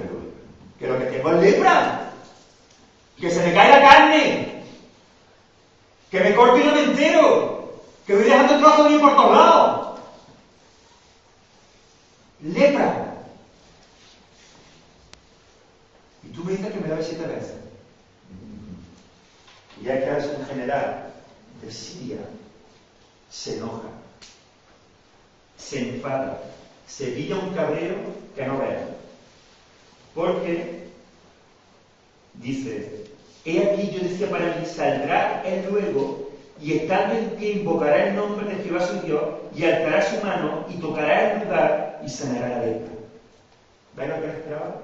Que lo que tengo es lepra, que se me cae la carne, que me corto y no me entero, que voy dejando el trozo bien por todos lados. Lepra. Y tú me dices que me laves 7 veces. Y ya que eres un general de Siria, se enoja, se enfada, se pilla un cabrero que no vea. Porque dice, he aquí yo decía para mí, saldrá él luego y estando en pie invocará el nombre de Jehová su Dios y alzará su mano y tocará el lugar y sanará la lepra. ¿Veis lo que le esperaba?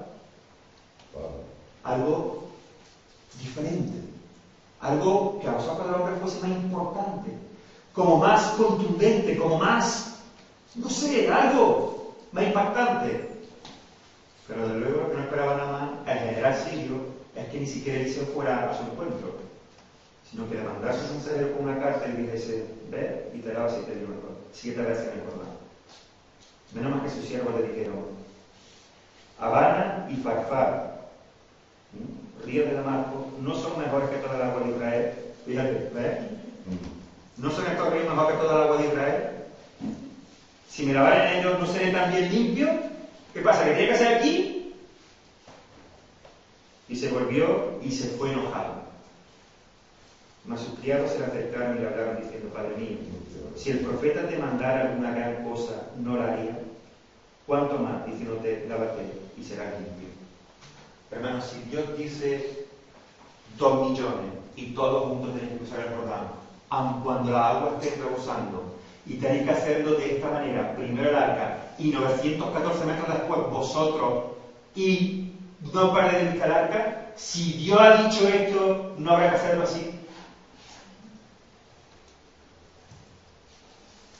Algo diferente. Algo que a los ojos del hombre fuese más importante. como más contundente, como más, no sé, algo más impactante. Pero de luego lo que no esperaba nada más el general sirio es que ni siquiera Eliseo fuera a su encuentro, sino que le mandase a su mensajero con una carta y le dijese: ve y te lava 7 veces en el Jordán. Menos mal que sus siervos le dijeron: Habana y Farfar, ríos de Damasco, no son mejores que toda el agua de Israel. Fíjate, ¿ves? ¿No son estos ríos mejores que toda el agua de Israel? Si me lavaran en ellos, ¿no seré también limpio? ¿Qué pasa? ¿Que tiene que ser aquí? Y se volvió y se fue enojado. Mas sus criados se le acercaron y le hablaron diciendo: Padre mío, si el profeta te mandara alguna gran cosa, ¿no la haría? ¿Cuánto más? Diciéndote: lávate y serás limpio. Hermanos, si Dios dice 2 millones y todos juntos tenéis que cruzar el Jordán, aun cuando la agua esté rebosando, y tenéis que hacerlo de esta manera, primero el arca, y 914 metros después vosotros, y no paréis de vista el arca, si Dios ha dicho esto, ¿no habrá que hacerlo así?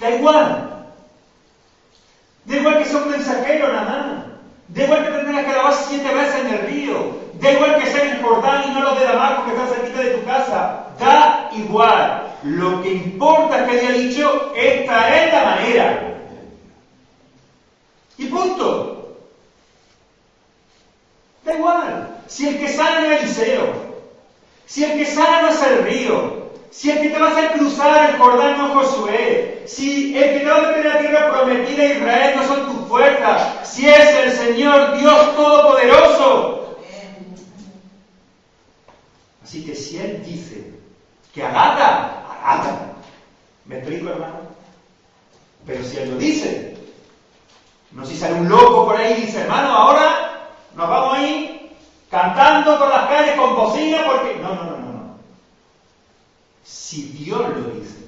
Da igual. Da igual que sea un mensajero nada más. Da igual que tendrás que lavar 7 veces en el río. Da igual que sea en el Jordán y no los de Damasco que están cerquita de tu casa. Da igual. Lo que importa es que Dios ha dicho: esta es la manera. Y punto. Da igual. Si el que sana no es Eliseo, si el que sana no es el río, si el que te va a hacer cruzar el Jordán no es Josué, si el que te va a meter en la tierra prometida a Israel no son tus fuerzas, si es el Señor Dios Todopoderoso. Así que si Él dice que haga. ¿Me explico, hermano? Pero si Él lo dice, no si sale un loco por ahí y dice: hermano, ahora nos vamos a ir cantando por las calles con bocina porque... No. Si Dios lo dice,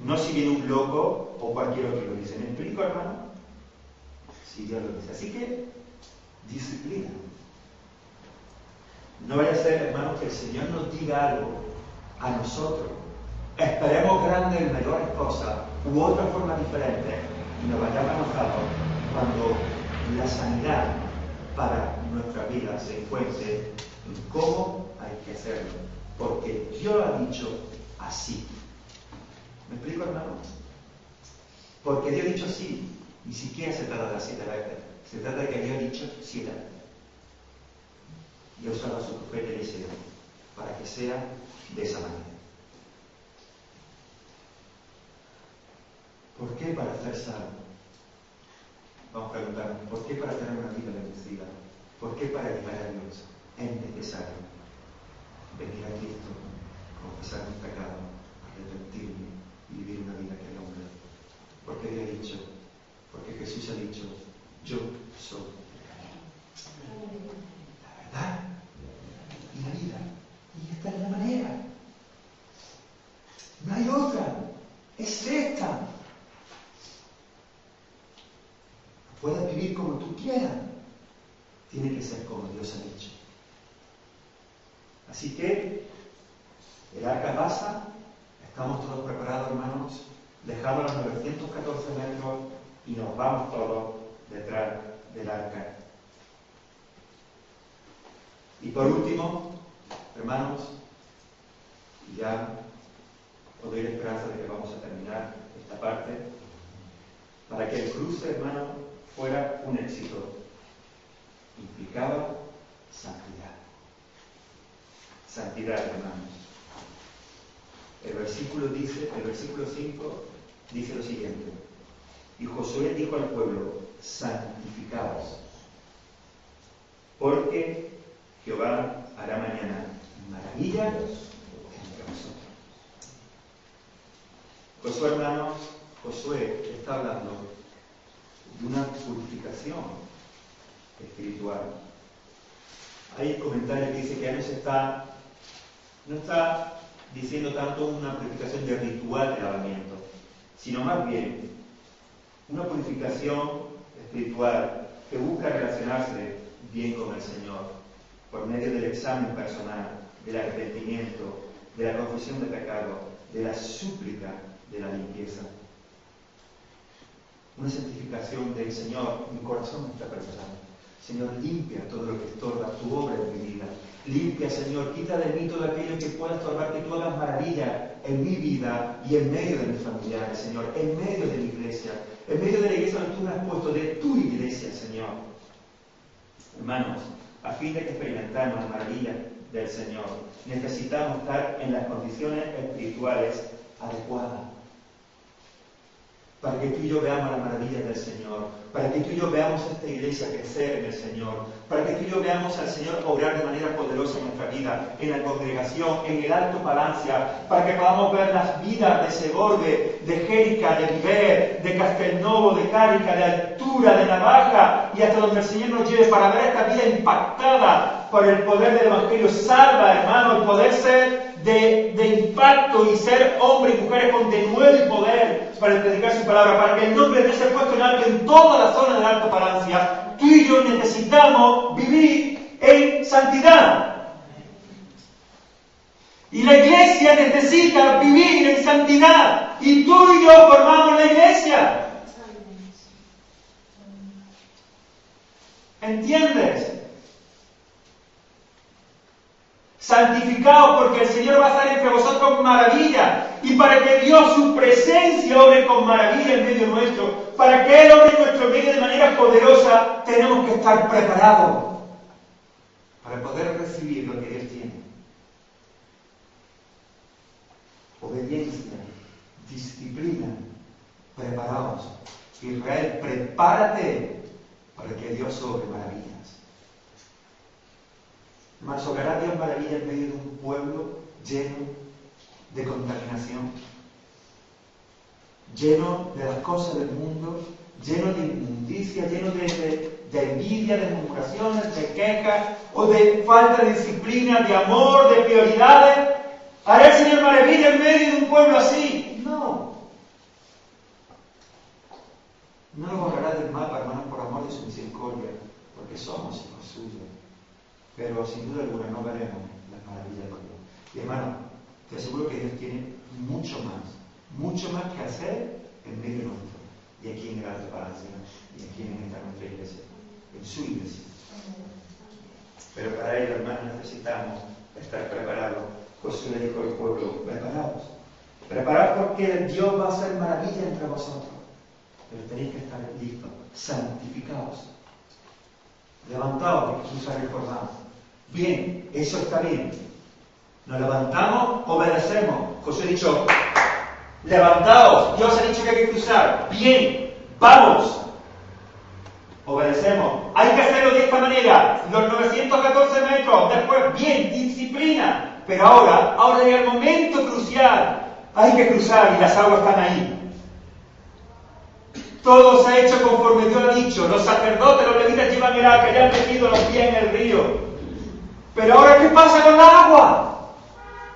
no si viene un loco o cualquier otro lo dice. ¿Me explico, hermano? Si Dios lo dice. Así que, disciplina. No vaya a ser, hermano, que el Señor nos diga algo a nosotros. Esperemos grandes y mayores cosas u otras formas diferentes y nos vayamos enojados cuando la sanidad para nuestra vida se encuentre en cómo hay que hacerlo. Porque Dios ha dicho así. ¿Me explico, hermano? Porque Dios ha dicho así. Ni siquiera se trata de las 7 veces. Se trata de que Dios ha dicho 7 veces. Y ha usado a su profeta Eliseo para que sea de esa manera. ¿Por qué para ser salvo? Vamos a preguntarnos, ¿por qué para tener una vida bendecida? ¿Por qué para llegar a Dios es necesario venir a Cristo, confesar mis pecados, arrepentirme y vivir una vida que le honre? Porque Dios ha dicho, porque Jesús ha dicho: yo soy la verdad y la vida. Y esta es la manera. No hay otra. Es esta. Puedes vivir como tú quieras. Tiene que ser como Dios ha dicho. Así que el arca pasa, estamos todos preparados, hermanos, dejamos los 914 metros y nos vamos todos detrás del arca. Y por último, hermanos, ya os doy la esperanza de que vamos a terminar esta parte, para que el cruce, hermano, fuera un éxito, implicaba santidad. Santidad, hermanos. El versículo 5 dice lo siguiente: y Josué dijo al pueblo: santificaos, porque Jehová hará mañana maravillas entre vosotros. Josué, hermanos, Josué está hablando de una purificación espiritual. Hay comentarios que dicen que él no está diciendo tanto una purificación de ritual de lavamiento, sino más bien una purificación espiritual que busca relacionarse bien con el Señor por medio del examen personal, del arrepentimiento, de la confesión de pecado, de la súplica de la limpieza. Una santificación del Señor, mi corazón está preparado. Señor, limpia todo lo que estorba tu obra en mi vida. Limpia, Señor, quita de mí todo aquello que pueda estorbar, que tú hagas maravilla en mi vida y en medio de mis familiares, Señor, en medio de mi iglesia, en medio de la iglesia donde tú me has puesto, de tu iglesia, Señor. Hermanos, a fin de que experimentemos la maravilla del Señor, necesitamos estar en las condiciones espirituales adecuadas, para que tú y yo veamos las maravillas del Señor, para que tú y yo veamos esta iglesia crecer en el Señor, para que tú y yo veamos al Señor obrar de manera poderosa en nuestra vida, en la congregación, en el Alto Palancia, para que podamos ver las vidas de Segorbe, de Jérica, de Viver, de Castelnovo, de Cárica, de Altura, de Navaja, y hasta donde el Señor nos lleve, para ver esta vida impactada por el poder del Evangelio. Salva, hermano, el poder ser de impacto y ser hombres y mujeres con denuedo y poder para predicar su palabra, para que el nombre de Dios sea puesto en alto en toda la zona del Alto Palancia. Tú y yo necesitamos vivir en santidad. Y la iglesia necesita vivir en santidad. Y tú y yo formamos la iglesia. ¿Entiendes? Santificados porque el Señor va a estar entre vosotros con maravilla, y para que Dios, su presencia, obre con maravilla en medio nuestro, para que Él obre en nuestro medio de manera poderosa, tenemos que estar preparados para poder recibir lo que Dios tiene. Obediencia, disciplina, preparados. Israel, prepárate para que Dios obre maravillas. Mas obrará Dios maravilla en medio de un pueblo lleno de contaminación, lleno de las cosas del mundo, lleno de inmundicia, lleno de envidia, de murmuraciones, de quejas, o de falta de disciplina, de amor, de prioridades. ¿Hará el Señor maravilla en medio de un pueblo así? No. No lo borrará del mapa, hermanos, por amor de su misericordia, porque somos hijos suyos. Pero sin duda alguna no veremos las maravillas de Dios. Y hermano, te aseguro que Dios tiene mucho más que hacer en medio nuestro, y aquí en el Alto Palacio, y aquí en esta nuestra iglesia, en su iglesia. Pero para ello, hermanos, necesitamos estar preparados. Josué le dijo al pueblo, preparaos porque Dios va a hacer maravilla entre vosotros. Pero tenéis que estar listos, santificados, levantaos de cruzar el Jordán. Bien, eso está bien. Nos levantamos, obedecemos. Josué ha dicho, levantaos, Dios ha dicho que hay que cruzar. Bien, vamos. Obedecemos. Hay que hacerlo de esta manera. Los 914 metros, después, bien, disciplina. Pero ahora llega el momento crucial. Hay que cruzar y las aguas están ahí. Todo se ha hecho conforme Dios ha dicho. Los sacerdotes, los levitas llevan el arca, ya han metido los pies en el río. Pero ahora, ¿qué pasa con la agua?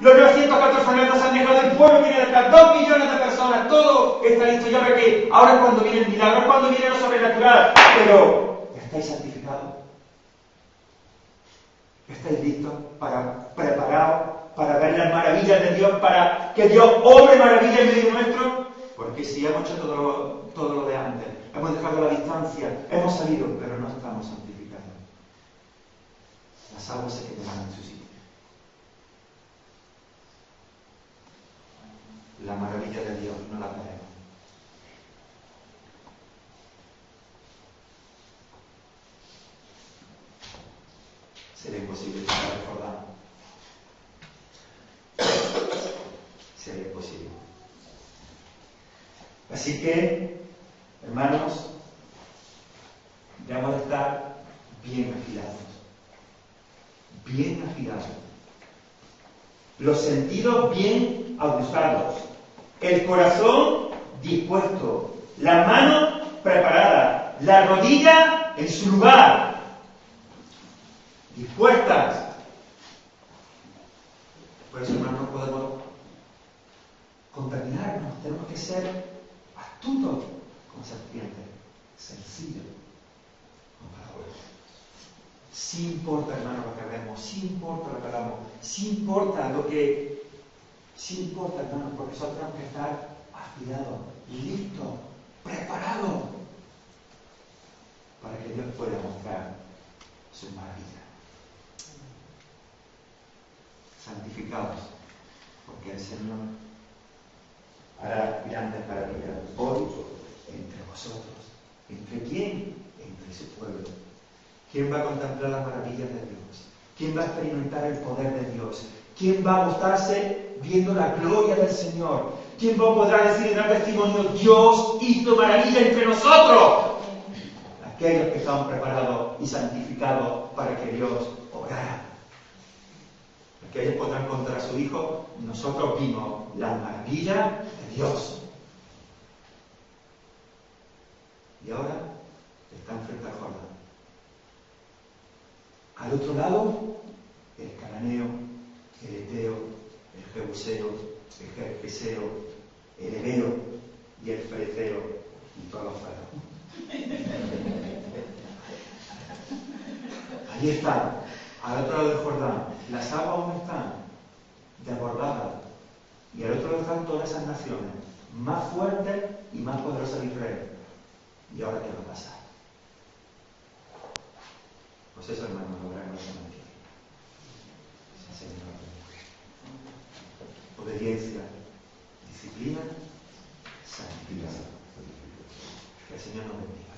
Los 914 metros han dejado el pueblo, tiene detrás 2 millones de personas, todo está listo. Ya ve que ahora es cuando viene el milagro, es cuando viene lo sobrenatural. Pero, ¿estáis santificados? ¿Estáis listos preparados para ver las maravillas de Dios, para que Dios obre maravillas en medio nuestro? Porque si hemos hecho todo lo de antes, hemos dejado la distancia, hemos salido, pero no estamos santificados. Las aguas se quedarán en su sitio. La maravilla de Dios no la veremos. Sería imposible estar recordando. Sería imposible. Así que, hermanos, debemos de estar bien afilados. Bien afilados. Los sentidos bien aguzados. El corazón dispuesto. La mano preparada. La rodilla en su lugar. Dispuestas. Por eso, hermanos, no podemos contaminarnos. Tenemos que ser astutos como serpientes, sencillos como palabras. Sí importa, hermano, lo que vemos, sí importa lo que hablamos, sí importa, hermano, porque nosotros tenemos que estar afilado, listo, preparado para que Dios pueda mostrar su maravilla. Santificados, porque el Señor hará grandes maravillas hoy entre vosotros. ¿Entre quién? Entre su pueblo. ¿Quién va a contemplar las maravillas de Dios? ¿Quién va a experimentar el poder de Dios? ¿Quién va a gustarse viendo la gloria del Señor? ¿Quién podrá decir en gran testimonio, Dios hizo maravilla entre nosotros? Aquellos que estaban preparados y santificados para que Dios obrara. Aquellos podrán contar a su Hijo, nosotros vimos la maravilla de Dios. Y ahora están frente al Jordán. Al otro lado, el cananeo, el eteo, el jebuseo, el gergeseo, el heveo y el fereceo y todos los feros. Allí están, al otro lado del Jordán. Las aguas aún están desbordadas. Y al otro lado están todas esas naciones, más fuertes y más poderosas de Israel. ¿Y ahora qué va a pasar? Pues eso, hermano, lograremos esa noticia. Sí, Señor. Obediencia, disciplina, santidad. Que el Señor nos bendiga.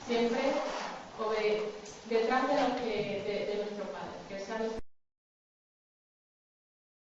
Siempre detrás de lo que